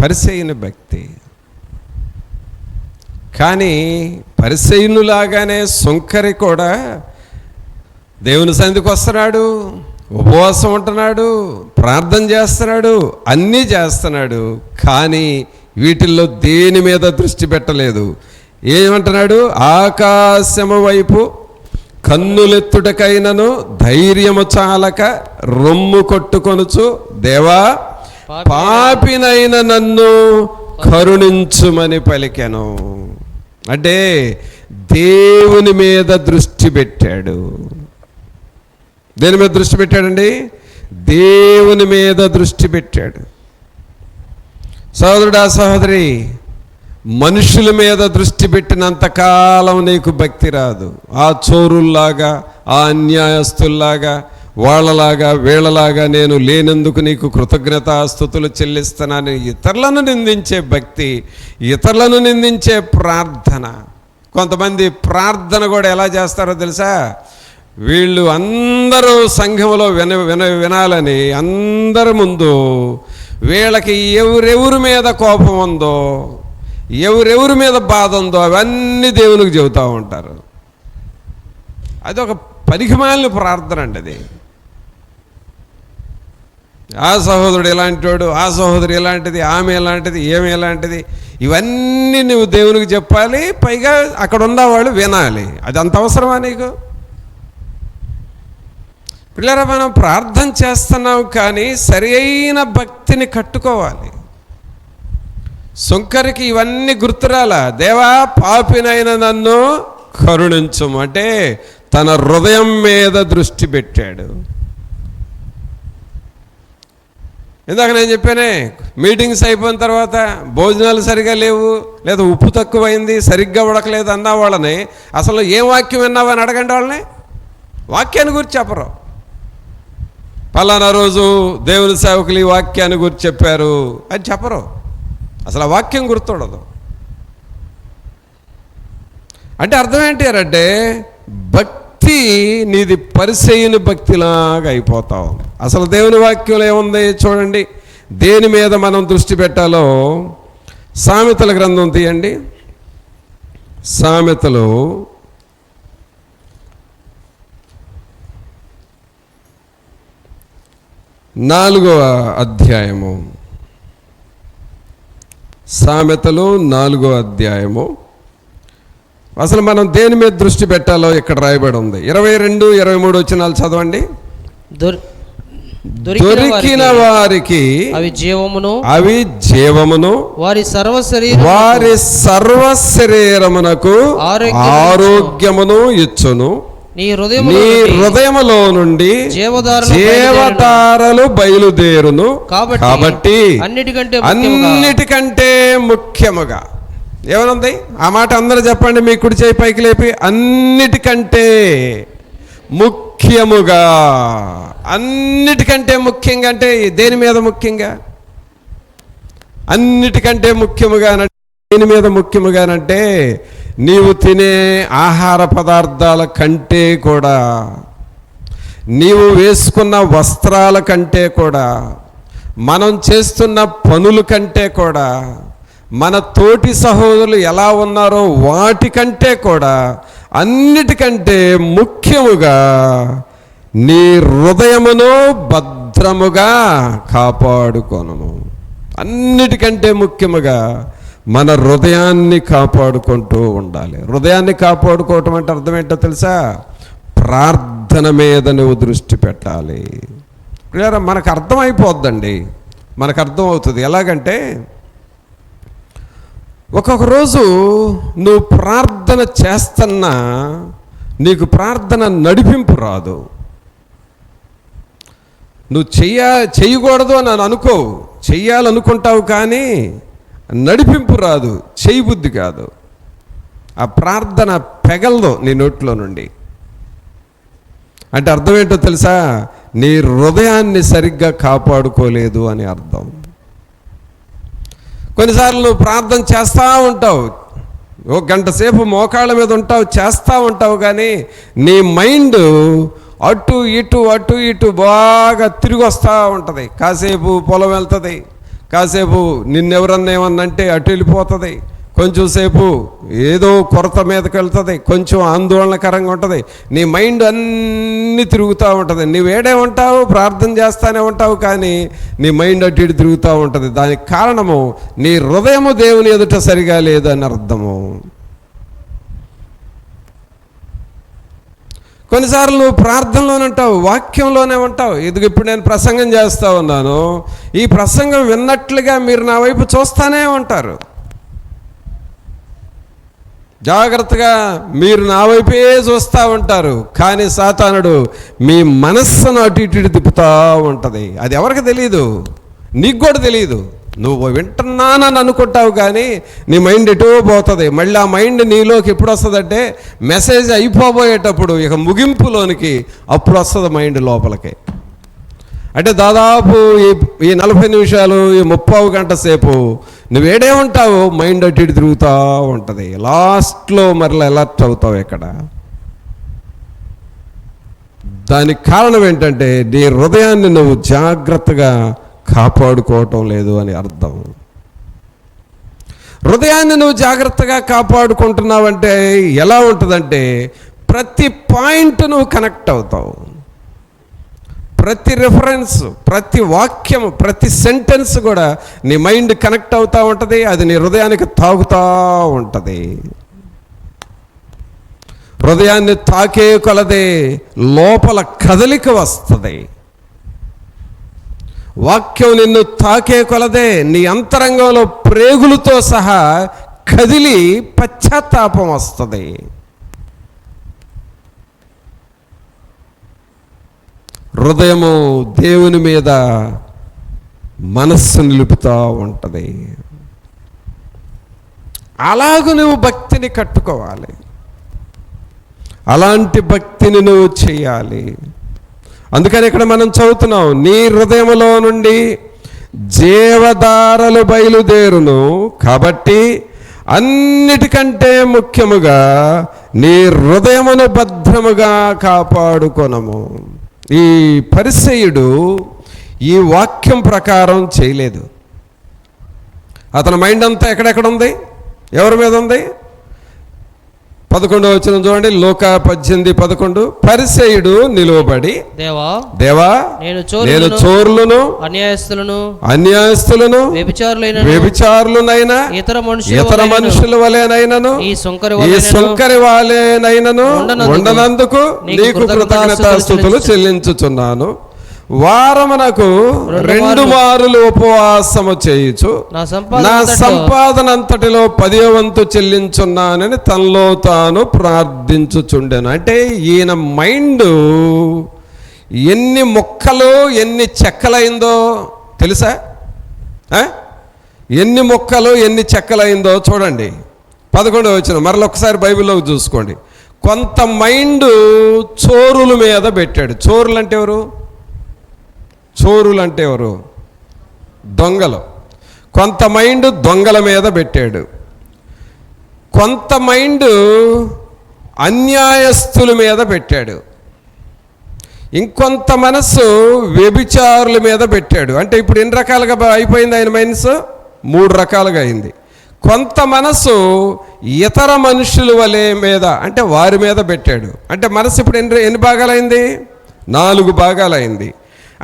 పరిసయ్యుని భక్తి. కానీ పరిసయ్యునులాగానే సుంకరి కూడా దేవుని సన్నిధికి వస్తున్నాడు, ఉపవాసం ఉంటున్నాడు, ప్రార్థన చేస్తున్నాడు, అన్నీ చేస్తున్నాడు. కానీ వీటిల్లో దేని మీద దృష్టి పెట్టలేదు. ఏమంటున్నాడు? ఆకాశము వైపు కన్నులెత్తుటకైనను ధైర్యము చాలక రొమ్ము కొట్టుకొనుచు, దేవా పాపినైన నన్ను కరుణించుమని పలికెను. అంటే దేవుని మీద దృష్టి పెట్టాడు. దేని మీద దృష్టి పెట్టాడండి? దేవుని మీద దృష్టి పెట్టాడు. సహోదరుడా, సహోదరి, మనుషుల మీద దృష్టి పెట్టినంతకాలం నీకు భక్తి రాదు. ఆ చోరుల్లాగా, ఆ అన్యాయస్తుల్లాగా, వాళ్ళలాగా వీళ్ళలాగా నేను లేనందుకు నీకు కృతజ్ఞతాస్తుతులు చెల్లిస్తున్నాను. ఇతరులను నిందించే భక్తి, ఇతరులను నిందించే ప్రార్థన. కొంతమంది ప్రార్థన కూడా ఎలా చేస్తారో తెలుసా? వీళ్ళు అందరూ సంఘంలో వినాలని అందరి ముందు వీళ్ళకి ఎవరెవరి మీద కోపం ఉందో, ఎవరెవరి మీద బాధ ఉందో అవన్నీ దేవునికి చెబుతూ ఉంటారు. అది ఒక పనికిమాలిన ప్రార్థన అండి అది. ఆ సహోదరుడు ఎలాంటివాడు, ఆ సహోదరు ఎలాంటిది, ఆమె ఎలాంటిది, ఏమి ఎలాంటిది, ఇవన్నీ నువ్వు దేవునికి చెప్పాలి. పైగా అక్కడ ఉన్నవాళ్ళు వినాలి. అది అంత అవసరమా నీకు? పిల్లరా, మనం ప్రార్థన చేస్తున్నాం కానీ సరి అయిన భక్తిని కట్టుకోవాలి. సుంకరికి ఇవన్నీ గుర్తురాలా? దేవా పాపినైన నన్ను కరుణించుము అంటే తన హృదయం మీద దృష్టి పెట్టాడు. ఇందాక నేను చెప్పానే, మీటింగ్స్ అయిపోయిన తర్వాత భోజనాలు సరిగా లేవు, లేదా ఉప్పు తక్కువైంది, సరిగ్గా ఉడకలేదు అన్న వాళ్ళని అసలు ఏం వాక్యం విన్నావని అడగండి. వాళ్ళని వాక్యాన్ని గురించి చెప్పరు. పలానా రోజు దేవుని సేవకులు ఈ వాక్యాన్ని గురించి చెప్పారు అని చెప్పరు. అసలు ఆ వాక్యం గుర్తుండదు. అంటే అర్థం ఏంటి అంటే భక్తి నీది పరిసయ్యుని భక్తిలాగా అయిపోతావు. అసలు దేవుని వాక్యంలో ఏముంది చూడండి. దేని మీద మనం దృష్టి పెట్టాలో సామెతల గ్రంథం తీయండి. సామెతలు 4వ అధ్యాయము. సామెతలు 4వ అధ్యాయము. అసలు మనం దేని మీద దృష్టి పెట్టాలో ఇక్కడ రాయబడి ఉంది. 22, 23 వచనాలు చదవండి. దొరికిన వారికి అవి జీవమును వారి సర్వ శరీరమునకు ఆరోగ్యమును ఇచ్చును. నీ హృదయములో నుండి జీవధారలు బయలుదేరును. కాబట్టి అన్నిటికంటే ముఖ్యముగా ఏమనుంది? ఆ మాట అందరూ చెప్పండి, మీ కుడి చేయి పైకి లేపి. అన్నిటికంటే ముఖ్యముగా. అన్నిటికంటే ముఖ్యంగా అంటే దేని మీద ముఖ్యంగా? అన్నిటికంటే ముఖ్యముగా దేని మీద ముఖ్యముగానంటే నీవు తినే ఆహార పదార్థాల కంటే కూడా, నీవు వేసుకున్న వస్త్రాల కంటే కూడా, మనం చేస్తున్న పనుల కంటే కూడా, మన తోటి సహోదరులు ఎలా ఉన్నారో వాటికంటే కూడా, అన్నిటికంటే ముఖ్యముగా నీ హృదయమును భద్రముగా కాపాడుకొనుము. అన్నిటికంటే ముఖ్యముగా మన హృదయాన్ని కాపాడుకుంటూ ఉండాలి. హృదయాన్ని కాపాడుకోవటం అంటే అర్థం ఏంటో తెలుసా? ప్రార్థన మీద నువ్వు దృష్టి పెట్టాలి. మనకు అర్థమైపోద్దండి, మనకు అర్థమవుతుంది. ఎలాగంటే ఒక్కొక్క రోజు నువ్వు ప్రార్థన చేస్తున్నా నీకు ప్రార్థన నడిపింపు రాదు. నువ్వు చెయ్యకూడదు అని అనుకోవు, చెయ్యాలనుకుంటావు కానీ నడిపింపు రాదు, చేయబుద్ధి కాదు. ఆ ప్రార్థన పెగలదు నీ నోట్లో నుండి. అంటే అర్థం ఏంటో తెలుసా? నీ హృదయాన్ని సరిగ్గా కాపాడుకోలేదు అని అర్థం. కొన్నిసార్లు నువ్వు ప్రార్థన చేస్తూ ఉంటావు, ఒక గంట సేపు మోకాళ్ళ మీద ఉంటావు, చేస్తూ ఉంటావు, కానీ నీ మైండ్ అటు ఇటు బాగా తిరిగి వస్తూ ఉంటుంది. కాసేపు పొలం వెళ్తుంది, కాసేపు నిన్నెవరన్నా ఏమన్నంటే అటు వెళ్ళిపోతుంది, కొంచెం సేపు ఏదో కొరత మీదకి వెళ్తుంది, కొంచెం ఆందోళనకరంగా ఉంటుంది, నీ మైండ్ అన్నీ తిరుగుతూ ఉంటుంది. నీవేడే ఉంటావు, ప్రార్థన చేస్తూనే ఉంటావు, కానీ నీ మైండ్ అటు ఇటు తిరుగుతూ ఉంటుంది. దానికి కారణము నీ హృదయము దేవుని ఎదుట సరిగా లేదు అని అర్థము. కొన్నిసార్లు నువ్వు ప్రార్థనలోనే ఉంటావు, వాక్యంలోనే ఉంటావు. ఇది ఇప్పుడు నేను ప్రసంగం చేస్తూ ఉన్నాను, ఈ ప్రసంగం విన్నట్లుగా మీరు నా వైపు చూస్తూనే ఉంటారు. జాగ్రత్తగా మీరు నా వైపే చూస్తూ ఉంటారు, కానీ సాతానుడు మీ మనస్సును అటు ఇటు తిప్పుతూ ఉంటుంది. అది ఎవరికి తెలియదు, నీకు కూడా తెలియదు. నువ్వు వింటున్నానని అనుకుంటావు, కానీ నీ మైండ్ ఎటో పోతుంది. మళ్ళీ ఆ మైండ్ నీలోకి ఎప్పుడు వస్తుందంటే మెసేజ్ అయిపోబోయేటప్పుడు, ఇక ముగింపులోనికి అప్పుడు వస్తుంది మైండ్ లోపలికి. అంటే దాదాపు ఈ 40 నిమిషాలు, ఈ 30 గంట సేపు నువ్వేడే ఉంటావు, మైండ్ అటు ఇటు తిరుగుతూ ఉంటుంది. లాస్ట్లో మరలా అలర్ట్ అవుతావు ఎక్కడ. దానికి కారణం ఏంటంటే నీ హృదయాన్ని నువ్వు జాగ్రత్తగా కాపాడుకోవటం లేదు అని అర్థం. హృదయాన్ని నువ్వు జాగ్రత్తగా కాపాడుకుంటున్నావంటే ఎలా ఉంటుందంటే ప్రతి పాయింట్ నువ్వు కనెక్ట్ అవుతావు. ప్రతి రెఫరెన్స్, ప్రతి వాక్యం, ప్రతి సెంటెన్స్ కూడా నీ మైండ్ కనెక్ట్ అవుతూ ఉంటుంది. అది నీ హృదయానికి తాగుతూ ఉంటుంది. హృదయాన్ని తాకే కొలదే లోపల కదలిక వస్తుంది. వాక్యం నిన్ను తాకే కొలదే నీ అంతరంగంలో ప్రేగులతో సహా కదిలి పశ్చాత్తాపం వస్తుంది. హృదయము దేవుని మీద మనస్సు నిలుపుతూ ఉంటుంది. అలాగూ నువ్వు భక్తిని కట్టుకోవాలి, అలాంటి భక్తిని నువ్వు చేయాలి. అందుకని ఇక్కడ మనం చదువుతున్నాం, నీ హృదయములో నుండి జీవధారలు బయలుదేరును, కాబట్టి అన్నిటికంటే ముఖ్యముగా నీ హృదయమును భద్రముగా కాపాడుకొనము. ఈ పరిసయ్యుడు ఈ వాక్యం ప్రకారం చేయలేదు. అతని మైండ్ అంతా ఎక్కడెక్కడ ఉంది, ఎవరి మీద ఉంది? 11వ వచనం చూడండి, లూకా 18:11. పరిసయ్యుడు నిలువబడి, దేవా నేను చోరులను, అన్యాయస్తులను, వ్యభిచారులనైనా, ఇతర మనుషుల వలెనైనను, ఈ సుంకరి వలెనైనను ఉండనందుకు నీకు కృతజ్ఞతాస్తుతులు చెల్లించుచున్నాను. వారమునకు 2 మారులు ఉపవాసము చేయుచు నా సంపాదన అంతటిలో 10వ వంతు చెల్లించున్నానని తనలో తాను ప్రార్థించుచుండెను. అంటే ఈయన మైండ్ ఎన్ని మొక్కలు ఎన్ని చెక్కలైందో తెలుసా? ఎన్ని మొక్కలు ఎన్ని చెక్కలైందో చూడండి. 11వ వచనం మరొకసారి బైబిల్లోకి చూసుకోండి. కొంత మైండ్ చోరుల మీద పెట్టాడు. చోరులు అంటే ఎవరు? చోరులు అంటే ఎవరు? దొంగలు. కొంత మైండ్ దొంగల మీద పెట్టాడు. కొంత మైండ్ అన్యాయస్తుల మీద పెట్టాడు. ఇంకొంత మనస్సు వ్యభిచారుల మీద పెట్టాడు. అంటే ఇప్పుడు ఎన్ని రకాలుగా అయిపోయింది ఆయన మనసు? 3 రకాలుగా అయింది. కొంత మనసు ఇతర మనుషుల వలె మీద, అంటే వారి మీద పెట్టాడు. అంటే మనసు ఇప్పుడు ఎన్ని భాగాలైంది? 4 భాగాలైంది.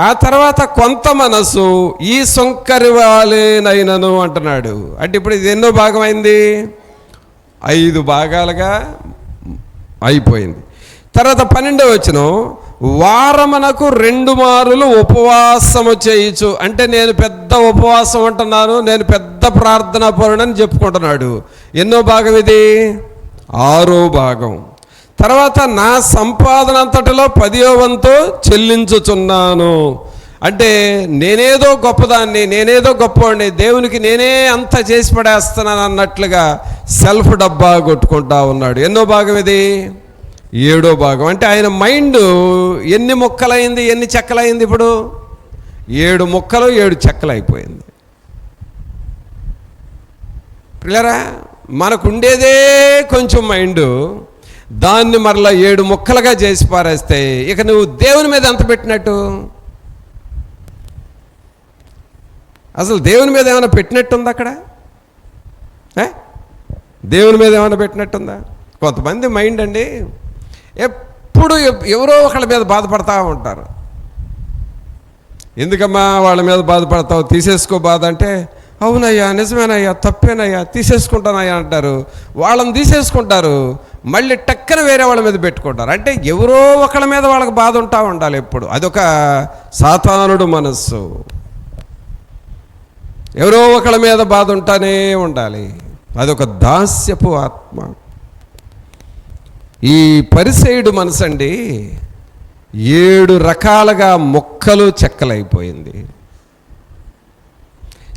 ఆ తర్వాత కొంత మనసు ఈ సుంకరి వాలేనైనను అంటున్నాడు. అంటే ఇప్పుడు ఇది ఎన్నో భాగం అయింది? 5 భాగాలుగా అయిపోయింది. తర్వాత 12వ వచనం, వారమునకు 2 మారులు ఉపవాసము చేయుచు. అంటే నేను పెద్ద ఉపవాసం ఉంటున్నాను, నేను పెద్ద ప్రార్థనా పరుడని చెప్పుకుంటున్నాడు. ఎన్నో భాగం ఇది? 6వ భాగం. తర్వాత నా సంపాదన అంతటిలో 10వ వంతు చెల్లించుచున్నాను. అంటే నేనేదో గొప్పదాన్ని, నేనేదో గొప్పవాడిని, దేవునికి నేనే అంత చేసి పడేస్తున్నాను అన్నట్లుగా సెల్ఫ్ డబ్బా కొట్టుకుంటా ఉన్నాడు. ఎన్నో భాగం ఇది? 7వ భాగం. అంటే ఆయన మైండ్ ఎన్ని ముక్కలైంది, ఎన్ని చెక్కలైంది? ఇప్పుడు 7 ముక్కలు 7 చెక్కలు అయిపోయింది. పిల్లరా, మనకుండేదే కొంచెం మైండ్, దాన్ని మరలా 7 ముక్కలుగా చేసి పారేస్తే ఇక నువ్వు దేవుని మీద ఎంత పెట్టినట్టు? అసలు దేవుని మీద ఏమైనా పెట్టినట్టు ఉంది అక్కడ? దేవుని మీద ఏమైనా పెట్టినట్టుందా? కొంతమంది మైండ్ అండి ఎప్పుడు ఎవరో ఒకళ్ళ మీద బాధపడతా ఉంటారు. ఎందుకమ్మా వాళ్ళ మీద బాధపడతావు, తీసేసుకో బాధ అంటే, అవునయ్యా నిజమేనయ్యా తప్పేనయ్యా తీసేసుకుంటానయ్యా అంటారు. వాళ్ళని తీసేసుకుంటారు, మళ్ళీ టక్కన వేరే వాళ్ళ మీద పెట్టుకుంటారు. అంటే ఎవరో ఒకళ్ళ మీద వాళ్ళకి బాధ ఉంటా ఉండాలి ఎప్పుడు. అదొక సాతానుడు మనస్సు. ఎవరో ఒకళ్ళ మీద బాధ ఉంటానే ఉండాలి. అదొక దాస్యపు ఆత్మ. ఈ పరిసయుడు మనసు అండి 7 రకాలుగా ముక్కలు చెక్కలైపోయింది.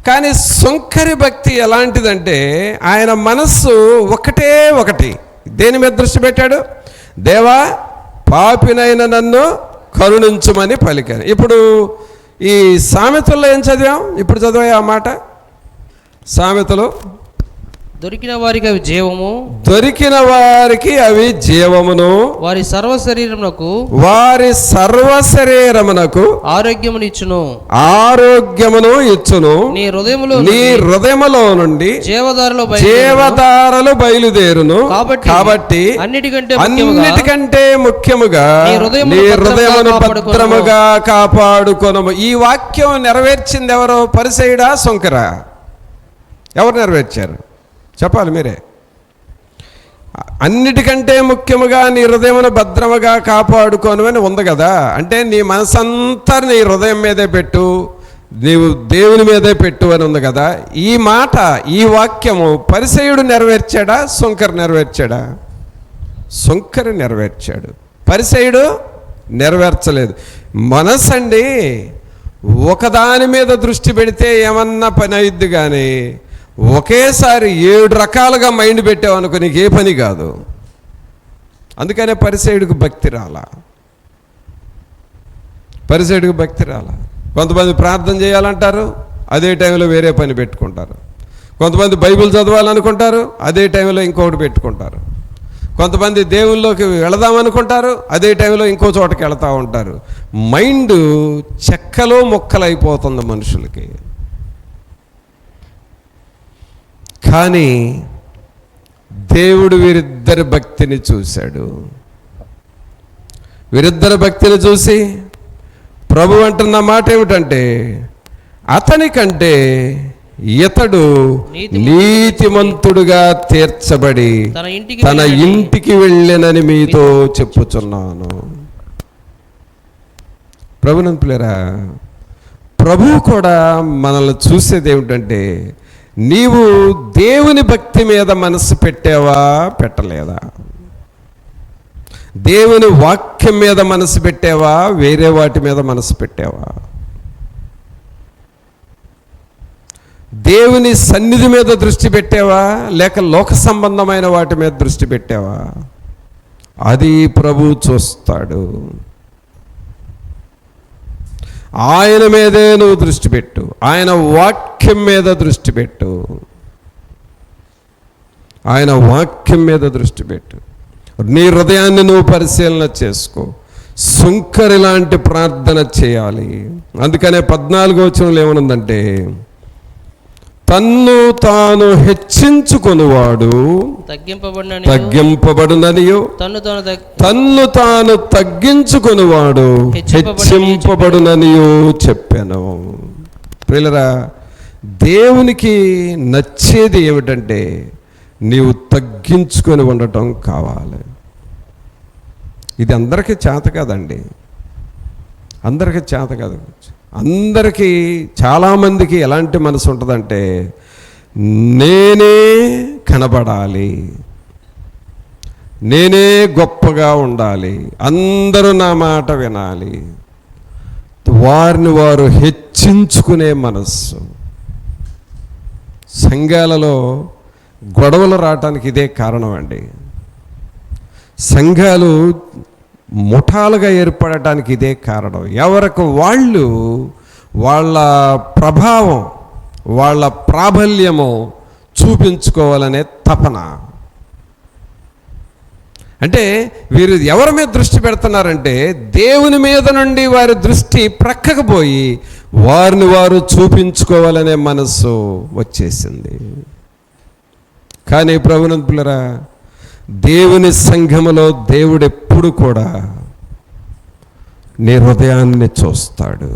కానీ సుంకరి భక్తి ఎలాంటిదంటే ఆయన మనస్సు ఒకటే ఒకటి. దేని మీద దృష్టి పెట్టాడు? దేవా పాపినైన నన్ను కరుణించుమని పలికాను. ఇప్పుడు ఈ సామెతల్లో ఏం చదివాం? ఇప్పుడు చదివా ఆ మాట. సామెతలు దొరికిన వారికి అవి జీవము, దొరికిన వారికి అవి జీవమును, వారి సర్వ శరీరమునకు ఆరోగ్యమును ఇచ్చును. నీ హృదయములో నుండి జీవధారలు బయలుదేరును. కాబట్టి అన్నిటికంటే ముఖ్యముగా నీ హృదయమును భద్రముగా కాపాడుకొనుము. ఈ వాక్యం నెరవేర్చింది ఎవరు? పరిసయుడా సుంకరా? ఎవరు నెరవేర్చారు చెప్పాలి మీరే. అన్నిటికంటే ముఖ్యముగా నీ హృదయమును భద్రముగా కాపాడుకోను అని ఉంది కదా. అంటే నీ మనసంతా నీ హృదయం మీదే పెట్టు, నీవు దేవుని మీదే పెట్టు అని ఉంది కదా. ఈ మాట, ఈ వాక్యము పరిసయుడు నెరవేర్చాడా సుంకరు నెరవేర్చాడా? సుంకరు నెరవేర్చాడు, పరిసయుడు నెరవేర్చలేదు. మనసండి ఒకదాని మీద దృష్టి పెడితే ఏమన్నా పని అయిద్ది, కానీ ఒకేసారి 7 రకాలుగా మైండ్ పెట్టావనుకో నీకు ఏ పని కాదు. అందుకనే పరిసయుడికి భక్తి రాలా. పరిసయుడికి భక్తి రాలా. కొంతమంది ప్రార్థన చేయాలంటారు, అదే టైంలో వేరే పని పెట్టుకుంటారు. కొంతమంది బైబిల్ చదవాలనుకుంటారు, అదే టైంలో ఇంకొకటి పెట్టుకుంటారు. కొంతమంది దేవుళ్ళలోకి వెళదామనుకుంటారు, అదే టైంలో ఇంకో చోటకి వెళతా ఉంటారు. మైండ్ చెక్కలో ముక్కలైపోతుంది మనుషులకి. కానీ దేవుడు వీరిద్దరి భక్తిని చూశాడు. వీరిద్దరి భక్తిని చూసి ప్రభు అంటున్న మాట ఏమిటంటే, అతనికంటే ఇతడు నీతిమంతుడుగా తీర్చబడి తన ఇంటికి వెళ్ళెనని మీతో చెప్పుచున్నాను. ప్రభునంతులేరా, ప్రభువు కూడా మనల్ని చూసేది ఏమిటంటే, నీవు దేవుని భక్తి మీద మనసు పెట్టావా పెట్టలేదా? దేవుని వాక్యం మీద మనసు పెట్టావా వేరే వాటి మీద మనసు పెట్టావా? దేవుని సన్నిధి మీద దృష్టి పెట్టావా లేక లోక సంబంధమైన వాటి మీద దృష్టి పెట్టావా? అది ప్రభువు చూస్తాడు. ఆయన మీదే నువ్వు దృష్టి పెట్టు, ఆయన వాక్యం మీద దృష్టి పెట్టు, ఆయన వాక్యం మీద దృష్టి పెట్టు. నీ హృదయాన్ని నువ్వు పరిశీలన చేసుకో. సుంకరి లాంటి ప్రార్థన చేయాలి. అందుకనే 14వ వచనంలో ఏమనుందంటే, తన్ను తాను హెచ్చించుకొనువాడు తగ్గింపబడుననియు, తన్ను తాను తగ్గించుకొనువాడు హెచ్చింపబడుననియు చెప్పాను. ప్రియులరా, దేవునికి నచ్చేది ఏమిటంటే నీవు తగ్గించుకొని ఉండటం కావాలి. ఇది అందరికీ చేత కాదండి, అందరికీ చేత కాదు. అందరికీ చాలామందికి ఎలాంటి మనసు ఉంటుందంటే, నేనే కనబడాలి, నేనే గొప్పగా ఉండాలి, అందరూ నా మాట వినాలి, వారిని వారు హెచ్చించుకునే మనస్సు. సంఘాలలో గొడవలు రావటానికి ఇదే కారణం అండి. సంఘాలు ముఠాలుగా ఏర్పడటానికి ఇదే కారణం. ఎవరికి వాళ్ళు వాళ్ళ ప్రభావం, వాళ్ళ ప్రాబల్యము చూపించుకోవాలనే తపన. అంటే వీరు ఎవరి మీద దృష్టి పెడుతున్నారంటే, దేవుని మీద నుండి వారి దృష్టి ప్రక్కకు పోయి వారిని వారు చూపించుకోవాలనే మనస్సు వచ్చేసింది. కానీ ప్రభునంతులరా, దేవుని సంఘములో దేవుడు ఎప్పుడు కూడా నీ హృదయాన్ని చూస్తాడు,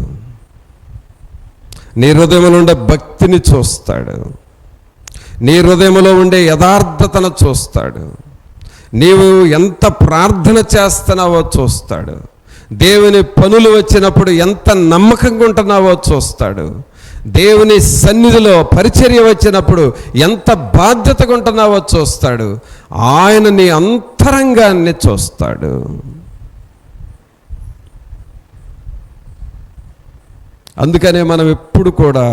నీ హృదయంలో ఉండే భక్తిని చూస్తాడు, నీ హృదయంలో ఉండే యథార్థతను చూస్తాడు, నీవు ఎంత ప్రార్థన చేస్తున్నావో చూస్తాడు, దేవుని పనులు వచ్చినప్పుడు ఎంత నమ్మకంగా ఉంటున్నావో చూస్తాడు, దేవుని సన్నిధిలో పరిచర్య వచ్చినప్పుడు ఎంత బాధ్యతగా ఉంటున్నావో చూస్తాడు. ఆయన నీ అంతరంగాన్ని చూస్తాడు. అందుకనే మనం ఎప్పుడు కూడా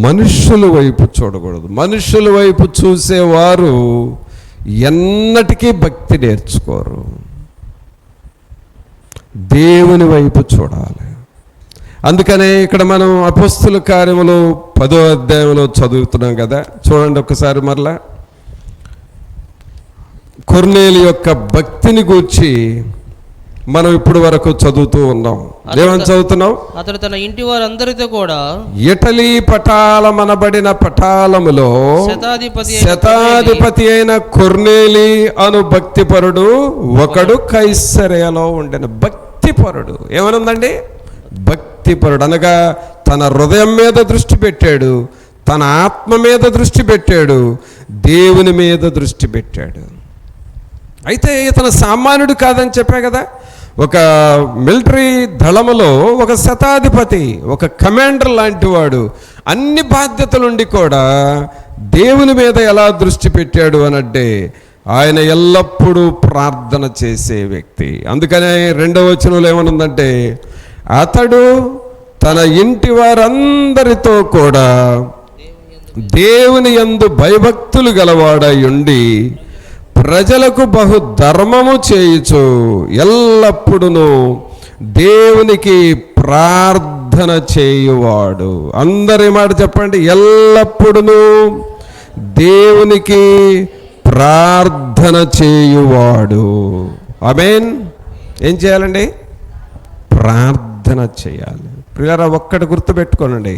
మనుషుల వైపు చూడకూడదు. మనుషుల వైపు చూసేవారు ఎన్నటికీ భక్తి నేర్చుకోరు. దేవుని వైపు చూడాలి. అందుకనే ఇక్కడ మనం అపోస్తుల కార్యములు 10వ అధ్యాయంలో చదువుతున్నాం కదా, చూడండి ఒక్కసారి మరలా. కొర్నేలి యొక్క భక్తిని గూర్చి మనం ఇప్పుడు వరకు చదువుతూ ఉన్నాం. ఏమని చదువుతున్నాం? అతడు తన ఇంటి వారందరితో కూడా ఇటలీ పటాలమనబడిన పటాలములో శతాధిపతి అయిన కొర్నేలి అను భక్తిపరుడు ఒకడు కైసరయలో ఉండిన. భక్తిపరుడు ఏమనుందండి? భక్తిపరుడు అనగా తన హృదయం మీద దృష్టి పెట్టాడు, తన ఆత్మ మీద దృష్టి పెట్టాడు, దేవుని మీద దృష్టి పెట్టాడు. అయితే ఇతను సామాన్యుడు కాదని చెప్పా కదా. ఒక మిలిటరీ దళములో ఒక శతాధిపతి, ఒక కమాండర్ లాంటి వాడు. అన్ని బాధ్యతలుండి కూడా దేవుని మీద ఎలా దృష్టి పెట్టాడు అనంటే ఆయన ఎల్లప్పుడూ ప్రార్థన చేసే వ్యక్తి. అందుకనే 2వ వచనంలో ఏమనుందంటే, అతడు తన ఇంటి వారందరితో కూడా దేవుని యందు భయభక్తులు గలవాడై ఉండి ప్రజలకు బహు ధర్మము చేయుచు ఎల్లప్పుడూ దేవునికి ప్రార్థన చేయువాడు. అందరి మాట చెప్పండి, ఎల్లప్పుడూ దేవునికి ప్రార్థన చేయువాడు. ఆమేన్. ఏం చేయాలండి? ప్రార్థన చేయాలి. ప్రియులారా, ఒక్కటి గుర్తుపెట్టుకోనండి,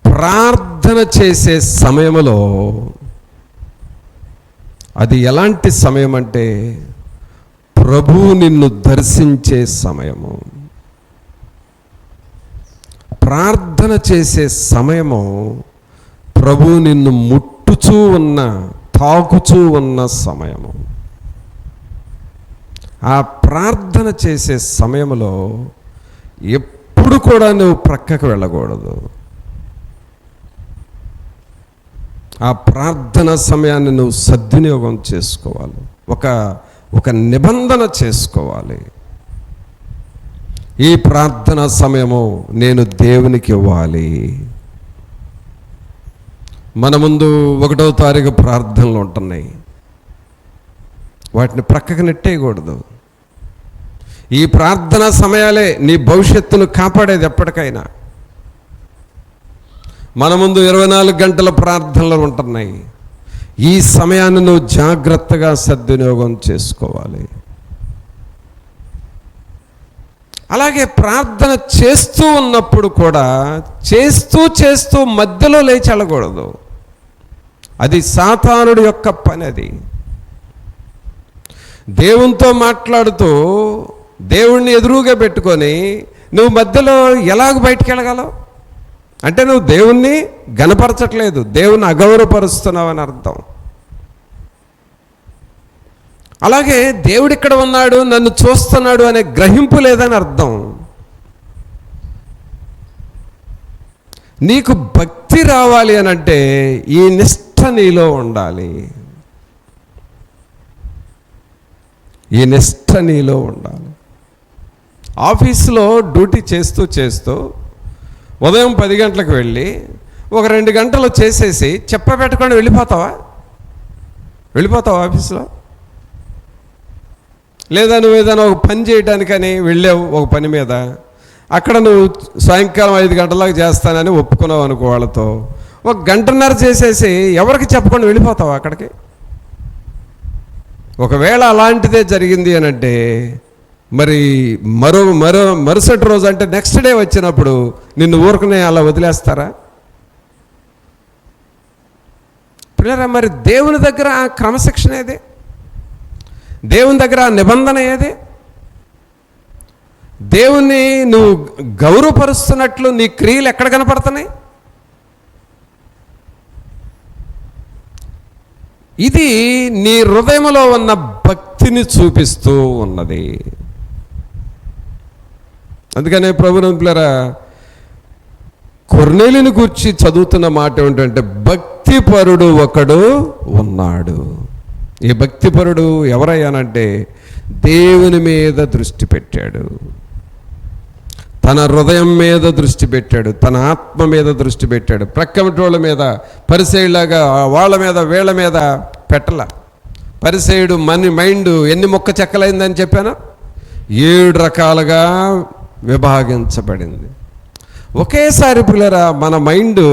ప్రార్థన చేసే సమయంలో అది ఎలాంటి సమయం అంటే ప్రభువు నిన్ను దర్శించే సమయము. ప్రార్థన చేసే సమయము ప్రభువు నిన్ను ముట్టుచూ ఉన్న, తాకుచూ ఉన్న సమయము. ఆ ప్రార్థన చేసే సమయంలో ఎప్పుడు కూడా నువ్వు ప్రక్కకు వెళ్ళకూడదు. ఆ ప్రార్థన సమయాన్ని నువ్వు సద్వినియోగం చేసుకోవాలి. ఒక నిబంధన చేసుకోవాలి. ఈ ప్రార్థన సమయము నేను దేవునికి ఇవ్వాలి. మన ముందు 1వ తారీఖు ప్రార్థనలు ఉంటున్నాయి, వాటిని ప్రక్కకు నెట్టేయకూడదు. ఈ ప్రార్థన సమయాలే నీ భవిష్యత్తును కాపాడేది ఎప్పటికైనా. మన ముందు 24 గంటల ప్రార్థనలు ఉంటున్నాయి. ఈ సమయాన్ని నువ్వు జాగ్రత్తగా సద్వినియోగం చేసుకోవాలి. అలాగే ప్రార్థన చేస్తూ ఉన్నప్పుడు కూడా చేస్తూ మధ్యలో లేచి వెళ్ళకూడదు. అది సాతానుడి యొక్క పని. అది దేవునితో మాట్లాడుతూ దేవుణ్ణి ఎదురుగా పెట్టుకొని నువ్వు మధ్యలో ఎలాగ బయటికి వెళ్ళగలవు అంటే నువ్వు దేవుణ్ణి గణపరచట్లేదు, దేవుణ్ణి అగౌరవపరుస్తున్నావు అని అర్థం. అలాగే దేవుడు ఇక్కడ ఉన్నాడు, నన్ను చూస్తున్నాడు అనే గ్రహింపు లేదని అర్థం. నీకు భక్తి రావాలి అని అంటే ఈ నిష్ఠ నీలో ఉండాలి. ఈ నిష్ఠ నీలో ఉండాలి. ఆఫీసులో డ్యూటీ చేస్తూ ఉదయం 10 గంటలకు వెళ్ళి ఒక 2 గంటలు చేసేసి చెప్పబెట్టకుండా వెళ్ళిపోతావా ఆఫీసులో? లేదా నువ్వు ఏదైనా ఒక పని చేయడానికని వెళ్ళావు, ఒక పని మీద, అక్కడ నువ్వు సాయంకాలం 5 గంటలకు చేస్తానని ఒప్పుకున్నావు అనుకో, వాళ్ళతో 1 గంటన్నర చేసేసి ఎవరికి చెప్పకుండా వెళ్ళిపోతావు అక్కడికి. ఒకవేళ అలాంటిదే జరిగింది అని అంటే మరి మరుసటి రోజు అంటే నెక్స్ట్ డే వచ్చినప్పుడు నిన్ను ఊరుకునే అలా వదిలేస్తారా? పిల్లరా, మరి దేవుని దగ్గర ఆ క్రమశిక్షణ ఏది? దేవుని దగ్గర ఆ నిబంధన ఏది? దేవుణ్ణి నువ్వు గౌరవపరుస్తున్నట్లు నీ క్రియలు ఎక్కడ కనపడుతున్నాయి? ఇది నీ హృదయంలో ఉన్న భక్తిని చూపిస్తూ ఉన్నది. అందుకనే ప్రభునంతులారా, కొర్నేలిని గురించి చదువుతున్న మాట ఏమిటంటే, భక్తిపరుడు ఒకడు ఉన్నాడు. ఈ భక్తిపరుడు ఎవరయ్యానంటే దేవుని మీద దృష్టి పెట్టాడు, తన హృదయం మీద దృష్టి పెట్టాడు, తన ఆత్మ మీద దృష్టి పెట్టాడు. ప్రక్కమటోళ్ళ మీద పరిసయ్యులాగా వాళ్ళ మీద వీళ్ళ మీద పెట్టల. పరిసయ్యుడు మైండ్ ఎన్ని మొక్క చెక్కలైందని చెప్పాను, 7 రకాలుగా విభాగించబడింది. ఒకేసారి పిల్లరా మన మైండ్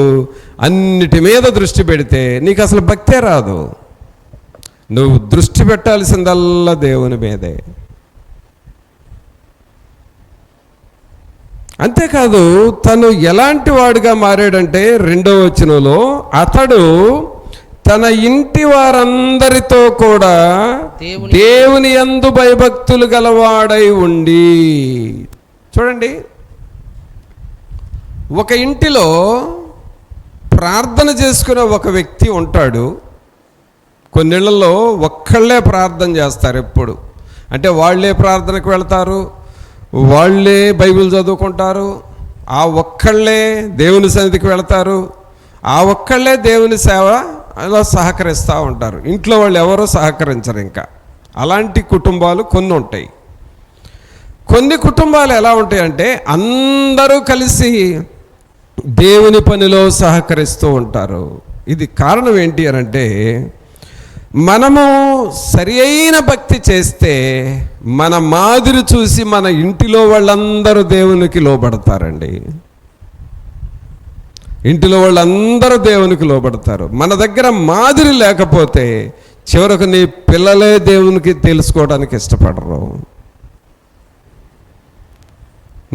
అన్నిటి మీద దృష్టి పెడితే నీకు అసలు భక్తే రాదు. నువ్వు దృష్టి పెట్టాల్సిందల్లా దేవుని మీదే. అంతేకాదు, తను ఎలాంటి వాడుగా మారాడంటే 2వ వచనంలో, అతడు తన ఇంటి వారందరితో కూడా దేవుని యందు భయభక్తులు గలవాడై ఉండి. చూడండి, ఒక ఇంటిలో ప్రార్థన చేసుకునే ఒక వ్యక్తి ఉంటాడు. కొన్నిళ్ళల్లో ఒక్కళ్ళే ప్రార్థన చేస్తారు ఎప్పుడు. అంటే వాళ్ళే ప్రార్థనకు వెళ్తారు, వాళ్ళే బైబిల్ చదువుకుంటారు, ఆ ఒక్కళ్ళే దేవుని సన్నిధికి వెళ్తారు, ఆ ఒక్కళ్ళే దేవుని సేవలో సహకరిస్తూ ఉంటారు. ఇంట్లో వాళ్ళు ఎవరూ సహకరించరు. ఇంకా అలాంటి కుటుంబాలు కొన్ని ఉంటాయి. కొన్ని కుటుంబాలు ఎలా ఉంటాయంటే అందరూ కలిసి దేవుని పనిలో సహకరిస్తూ ఉంటారు. ఇది కారణం ఏంటి అనంటే, మనము సరి అయిన భక్తి చేస్తే మన మాదిరి చూసి మన ఇంటిలో వాళ్ళందరూ దేవునికి లోబడతారండి. ఇంటిలో వాళ్ళందరూ దేవునికి లోబడతారు. మన దగ్గర మాదిరి లేకపోతే చివరకు నీ పిల్లలే దేవునికి తెలుసుకోవడానికి ఇష్టపడరు.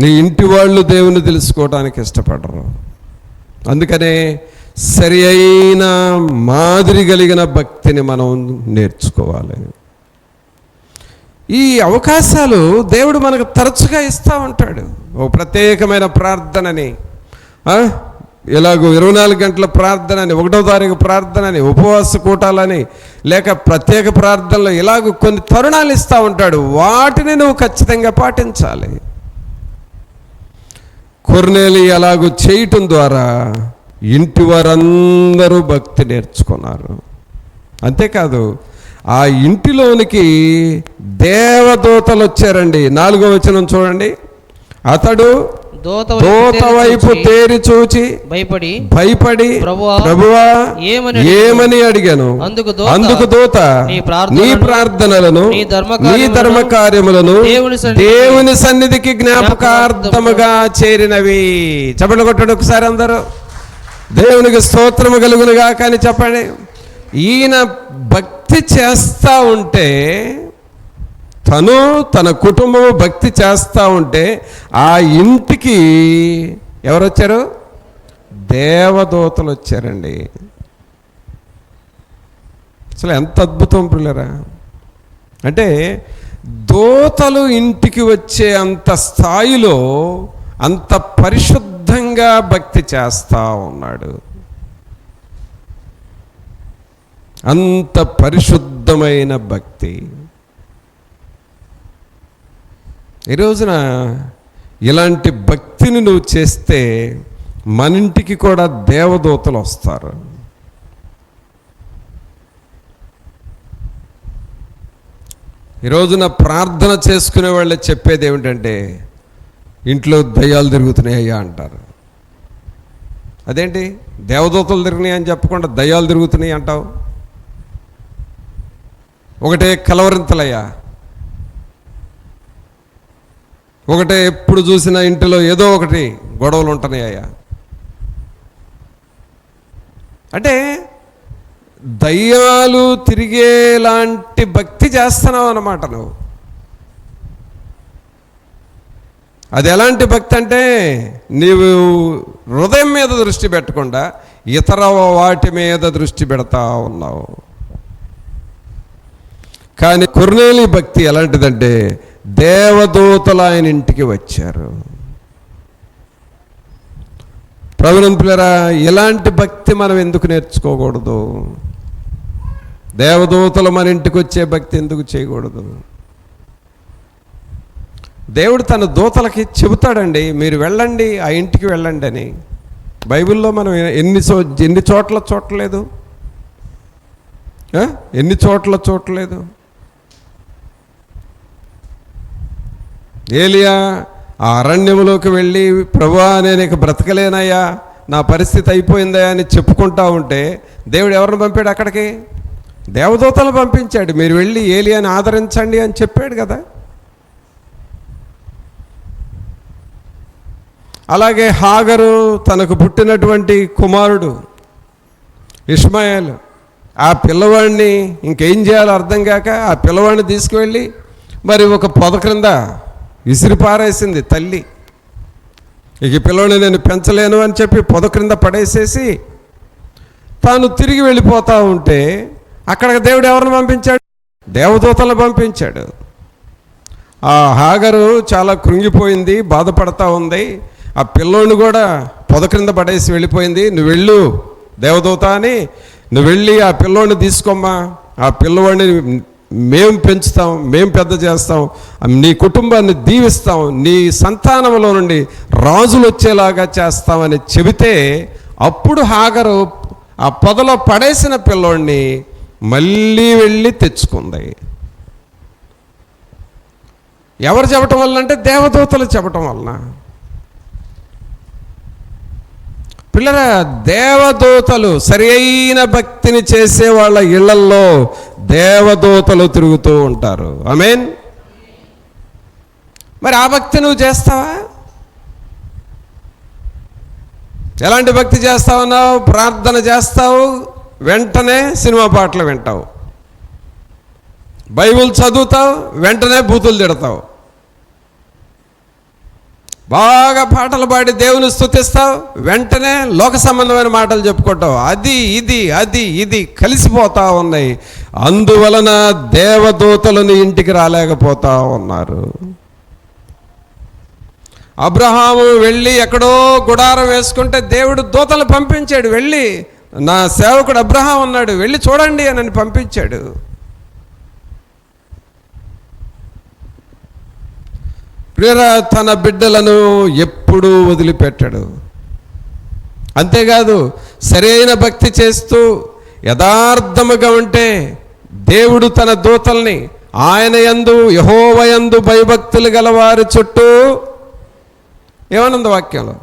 నీ ఇంటి వాళ్ళు దేవుని తెలుసుకోవడానికి ఇష్టపడరు. అందుకనే సరి అయిన మాదిరి కలిగిన భక్తిని మనం నేర్చుకోవాలి. ఈ అవకాశాలు దేవుడు మనకు తరచుగా ఇస్తూ ఉంటాడు. ఓ ప్రత్యేకమైన ప్రార్థనని, ఇలాగో 24 గంటల ప్రార్థనని, 1వ తారీఖు ప్రార్థనని, ఉపవాస కూటాలని, లేక ప్రత్యేక ప్రార్థనలు, ఇలాగ కొన్ని తరుణాలు ఇస్తూ ఉంటాడు. వాటిని నువ్వు ఖచ్చితంగా పాటించాలి. కొర్నేలి అలాగూ చేయటం ద్వారా ఇంటి వారందరూ భక్తి నేర్చుకున్నారు. అంతేకాదు, ఆ ఇంటిలోనికి దేవదూతలు వచ్చారండి. 4వ వచనం చూడండి. అతడు దూత వైపు తేరి చూచి భయపడి ప్రభువా ఏమని అడిగాను. అందుకు దూత, నీ ప్రార్థనలను నీ ధర్మ కార్యములను దేవుని సన్నిధికి జ్ఞాపకార్థముగా చేరినవి. చెప్పండి, కొట్టండి ఒకసారి అందరూ. దేవునికి స్తోత్రము కలుగునుగా. కానీ చెప్పండి, ఈయన భక్తి చేస్తూ ఉంటే, తను తన కుటుంబము భక్తి చేస్తూ ఉంటే ఆ ఇంటికి ఎవరు వచ్చారు? దేవదూతలు వచ్చారండి. అసలు ఎంత అద్భుతం పిల్లరా! అంటే దూతలు ఇంటికి వచ్చే అంత స్థాయిలో అంత పరిశుద్ధంగా భక్తి చేస్తూ ఉన్నాడు. అంత పరిశుద్ధమైన భక్తి. ఈ రోజున ఇలాంటి భక్తిని నువ్వు చేస్తే మన ఇంటికి కూడా దేవదూతలు వస్తారు. ఈ రోజున ప్రార్థన చేసుకునే వాళ్ళే చెప్పేది ఏమిటంటే, ఇంట్లో దయ్యాలు తిరుగుతున్నాయ్యా అంటారు. అదేంటి, దేవదూతలు తిరిగినాయి అని చెప్పకుండా దయ్యాలు తిరుగుతున్నాయి అంటావు? ఒకటే కలవరింతలయ్యా, ఒకటే ఎప్పుడు చూసినా ఇంటిలో ఏదో ఒకటి గొడవలు ఉంటున్నాయ్యా అంటే దయ్యాలు తిరిగేలాంటి భక్తి చేస్తున్నావు అన్నమాట నువ్వు. అది ఎలాంటి భక్తి అంటే, నీవు హృదయం మీద దృష్టి పెట్టకుండా ఇతర వాటి మీద దృష్టి పెడతా ఉన్నావు. కానీ కొర్నేలి భక్తి ఎలాంటిదంటే దేవదూతలు ఆయన ఇంటికి వచ్చారు. ప్రభునంతులారా, ఇలాంటి భక్తి మనం ఎందుకు నేర్చుకోకూడదు? దేవదూతలు మన ఇంటికి వచ్చే భక్తి ఎందుకు చేయకూడదు? దేవుడు తన దూతలకి చెబుతాడండి, మీరు వెళ్ళండి, ఆ ఇంటికి వెళ్ళండి అని. బైబిల్లో మనం ఎన్ని చోట్ల చూడలేదు? ఎన్ని చోట్ల చూడలేదు? ఏలియా ఆ అరణ్యంలోకి వెళ్ళి, ప్రభువా నేను ఇక బ్రతకలేనయ్యా, నా పరిస్థితి అయిపోయిందయ్యా అని చెప్పుకుంటా ఉంటే దేవుడు ఎవరిని పంపాడు అక్కడికి? దేవదూతలు పంపించాడు. మీరు వెళ్ళి ఏలియాని ఆదరించండి అని చెప్పాడు కదా. అలాగే హాగరు తనకు పుట్టినటువంటి కుమారుడు ఇష్మాయేలు, ఆ పిల్లవాడిని ఇంకేం చేయాలో అర్థం కాక ఆ పిల్లవాడిని తీసుకువెళ్ళి మరి ఒక పొద క్రింద విసిరి పారేసింది తల్లి. ఇక పిల్లవాడిని నేను పెంచలేను అని చెప్పి పొద క్రింద పడేసేసి తాను తిరిగి వెళ్ళిపోతూ ఉంటే అక్కడికి దేవుడు ఎవరిని పంపించాడు? దేవదూతలను పంపించాడు. ఆ హాగరు చాలా కృంగిపోయింది, బాధపడతా ఉంది. ఆ పిల్లోని కూడా పొద క్రింద పడేసి వెళ్ళిపోయింది. నువ్వు వెళ్ళు దేవదూత అని, నువ్వు వెళ్ళి ఆ పిల్లోని తీసుకోమ్మా, ఆ పిల్లవాడిని మేము పెంచుతాం, మేము పెద్ద చేస్తాం, నీ కుటుంబాన్ని దీవిస్తాం, నీ సంతానంలో నుండి రాజులు వచ్చేలాగా చేస్తామని చెబితే అప్పుడు హాగరు ఆ పొదలో పడేసిన పిల్లోడిని మళ్ళీ వెళ్ళి తెచ్చుకుంది. ఎవరు చెప్పటం వలన అంటే దేవదూతలు చెప్పటం వలన. పిల్లరా, దేవదూతలు సరి అయిన భక్తిని చేసే వాళ్ళ ఇళ్లల్లో దేవదూతలు తిరుగుతూ ఉంటారు. ఆమేన్. మరి ఆ భక్తి నువ్వు చేస్తావా? ఎలాంటి భక్తి చేస్తావన్నావు? ప్రార్థన చేస్తావు, వెంటనే సినిమా పాటలు వింటావు. బైబిల్ చదువుతావు, వెంటనే బూతులు తిడతావు. బాగా పాటలు పాడి దేవుని స్తుతిస్తావు, వెంటనే లోక సంబంధమైన మాటలు చెప్పుకుంటావు. అది ఇది కలిసిపోతా ఉన్నాయి. అందువలన దేవదూతలను ఇంటికి రాలేకపోతా ఉన్నారు. అబ్రహాము వెళ్ళి ఎక్కడో గుడారం వేసుకుంటే దేవుడు దూతలు పంపించాడు. వెళ్ళి నా సేవకుడు అబ్రహాం ఉన్నాడు, వెళ్ళి చూడండి అని పంపించాడు. ప్రియరా, తన బిడ్డలను ఎప్పుడూ వదిలిపెట్టాడు. అంతేకాదు, సరైన భక్తి చేస్తూ యథార్థముగా ఉంటే దేవుడు తన దూతల్ని ఆయన యందు యెహోవా యందు భయభక్తులు గలవారి చుట్టూ, ఏమనుంది వాక్యంలో?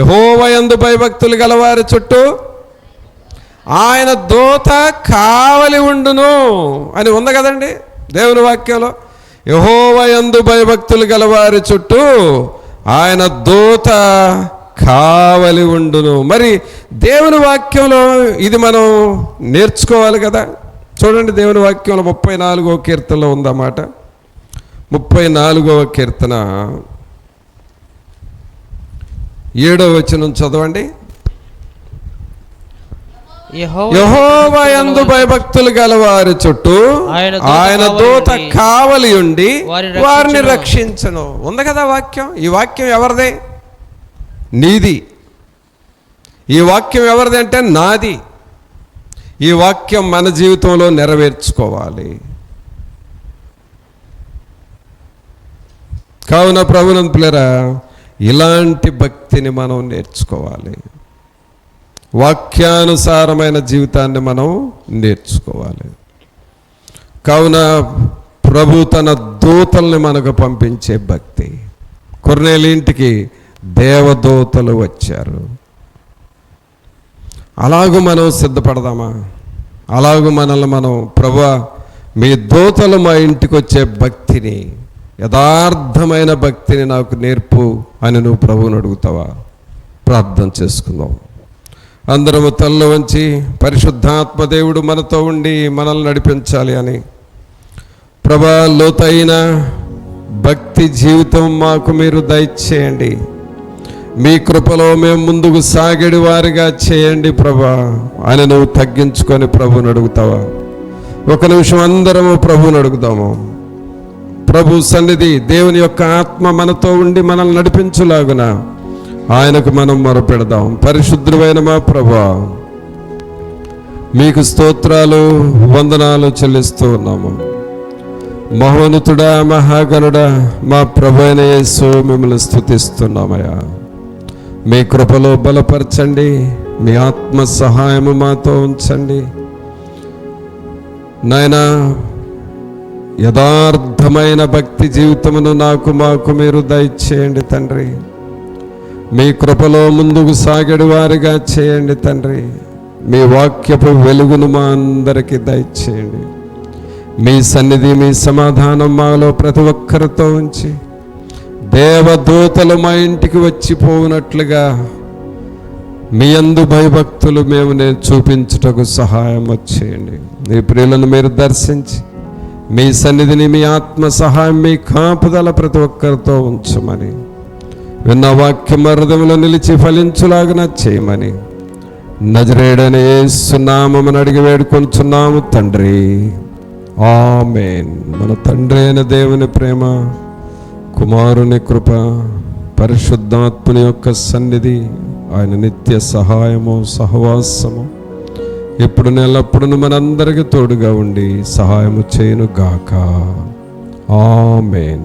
యెహోవా యందు భయభక్తులు గలవారి చుట్టూ ఆయన దూత కావలి ఉండును అని ఉంది కదండి దేవుని వాక్యంలో. యెహోవా యందు భయభక్తులు గలవారి చుట్టూ ఆయన దూత కావలి ఉండును. మరి దేవుని వాక్యంలో ఇది మనం నేర్చుకోవాలి కదా. చూడండి, దేవుని వాక్యంలో 34వ కీర్తనలో ఉందన్నమాట. 34వ కీర్తన 7వ వచనం చదవండి. యెహోవా యందు భయభక్తులు గలవారి చుట్టూ ఆయన దూత కావలి ఉండి వారిని రక్షించును. ఉంది కదా వాక్యం. ఈ వాక్యం ఎవరిదే? నీది. ఈ వాక్యం ఎవరిది అంటే నాది. ఈ వాక్యం మన జీవితంలో నెరవేర్చుకోవాలి. కావున ప్రభునంతులారా, ఇలాంటి భక్తిని మనం నేర్చుకోవాలి. వాక్యానుసారమైన జీవితాన్ని మనం నేర్చుకోవాలి. కావున ప్రభు తన దూతల్ని మనకు పంపించే భక్తి. కొర్నేలి ఇంటికి దేవదూతలు వచ్చారు. అలాగూ మనం సిద్ధపడదామా? అలాగూ మనల్ని మనం, ప్రభువా మీ దూతలు మా ఇంటికి వచ్చే భక్తిని, యథార్థమైన భక్తిని నాకు నేర్పు అని నువ్వు ప్రభువుని అడుగుతావా? ప్రార్థన చేసుకుందాం. అందరము తలలో వంచి, పరిశుద్ధాత్మ దేవుడు మనతో ఉండి మనల్ని నడిపించాలి అని, ప్రభా లోతైన భక్తి జీవితం మాకు మీరు దయచేయండి. మీ కృపలో మేము ముందుకు సాగడి వారిగా చేయండి ప్రభా ఆయన. నువ్వు తగ్గించుకొని ప్రభుని అడుగుతావా? ఒక నిమిషం అందరము ప్రభుని అడుగుతాము. ప్రభు సన్నిధి, దేవుని యొక్క ఆత్మ మనతో ఉండి మనల్ని నడిపించులాగున ఆయనకు మనం మొరపెడదాం. పరిశుద్ధుడైన మా ప్రభా, మీకు స్తోత్రాలు వందనాలు చెల్లిస్తూ ఉన్నాము. మహోన్నతుడా, మహాగణుడా, మా ప్రభు అయిన యేసు మిమ్మల్ని స్తుతిస్తున్నామయ్యా. మీ కృపలో బలపరచండి, మీ ఆత్మ సహాయము మాతో ఉంచండి నాయనా. యథార్థమైన భక్తి జీవితమును మాకు మీరు దయచేయండి తండ్రి. మీ కృపలో ముందుకు సాగడి వారిగా చేయండి తండ్రి. మీ వాక్యపు వెలుగును మా అందరికీ దయచేయండి. మీ సన్నిధి, మీ సమాధానం మాలో ప్రతి ఒక్కరితో ఉంచి దేవదూతలు మా ఇంటికి వచ్చిపోవునట్లుగా మీ యందు భయభక్తులు మేము చూపించుటకు సహాయం వచ్చేయండి. మీ ప్రియులను మీరు దర్శించి మీ సన్నిధిని, మీ ఆత్మ సహాయం, మీ కాపుదల ప్రతి ఒక్కరితో ఉంచమని, విన్న వాక్యం హృదయంలో నిలిచి ఫలించులాగా చేయమని నజరేయుడైన యేసు నామమున అడిగి వేడుకొంచున్నాము తండ్రి. ఆమేన్. మన తండ్రి అయిన దేవుని ప్రేమ, కుమారుని కృప, పరిశుద్ధాత్మని యొక్క సన్నిధి, ఆయన నిత్య సహాయము సహవాసము ఎప్పుడు నెలప్పుడు మనందరికీ తోడుగా ఉండి సహాయము చేయును గాక. ఆమేన్.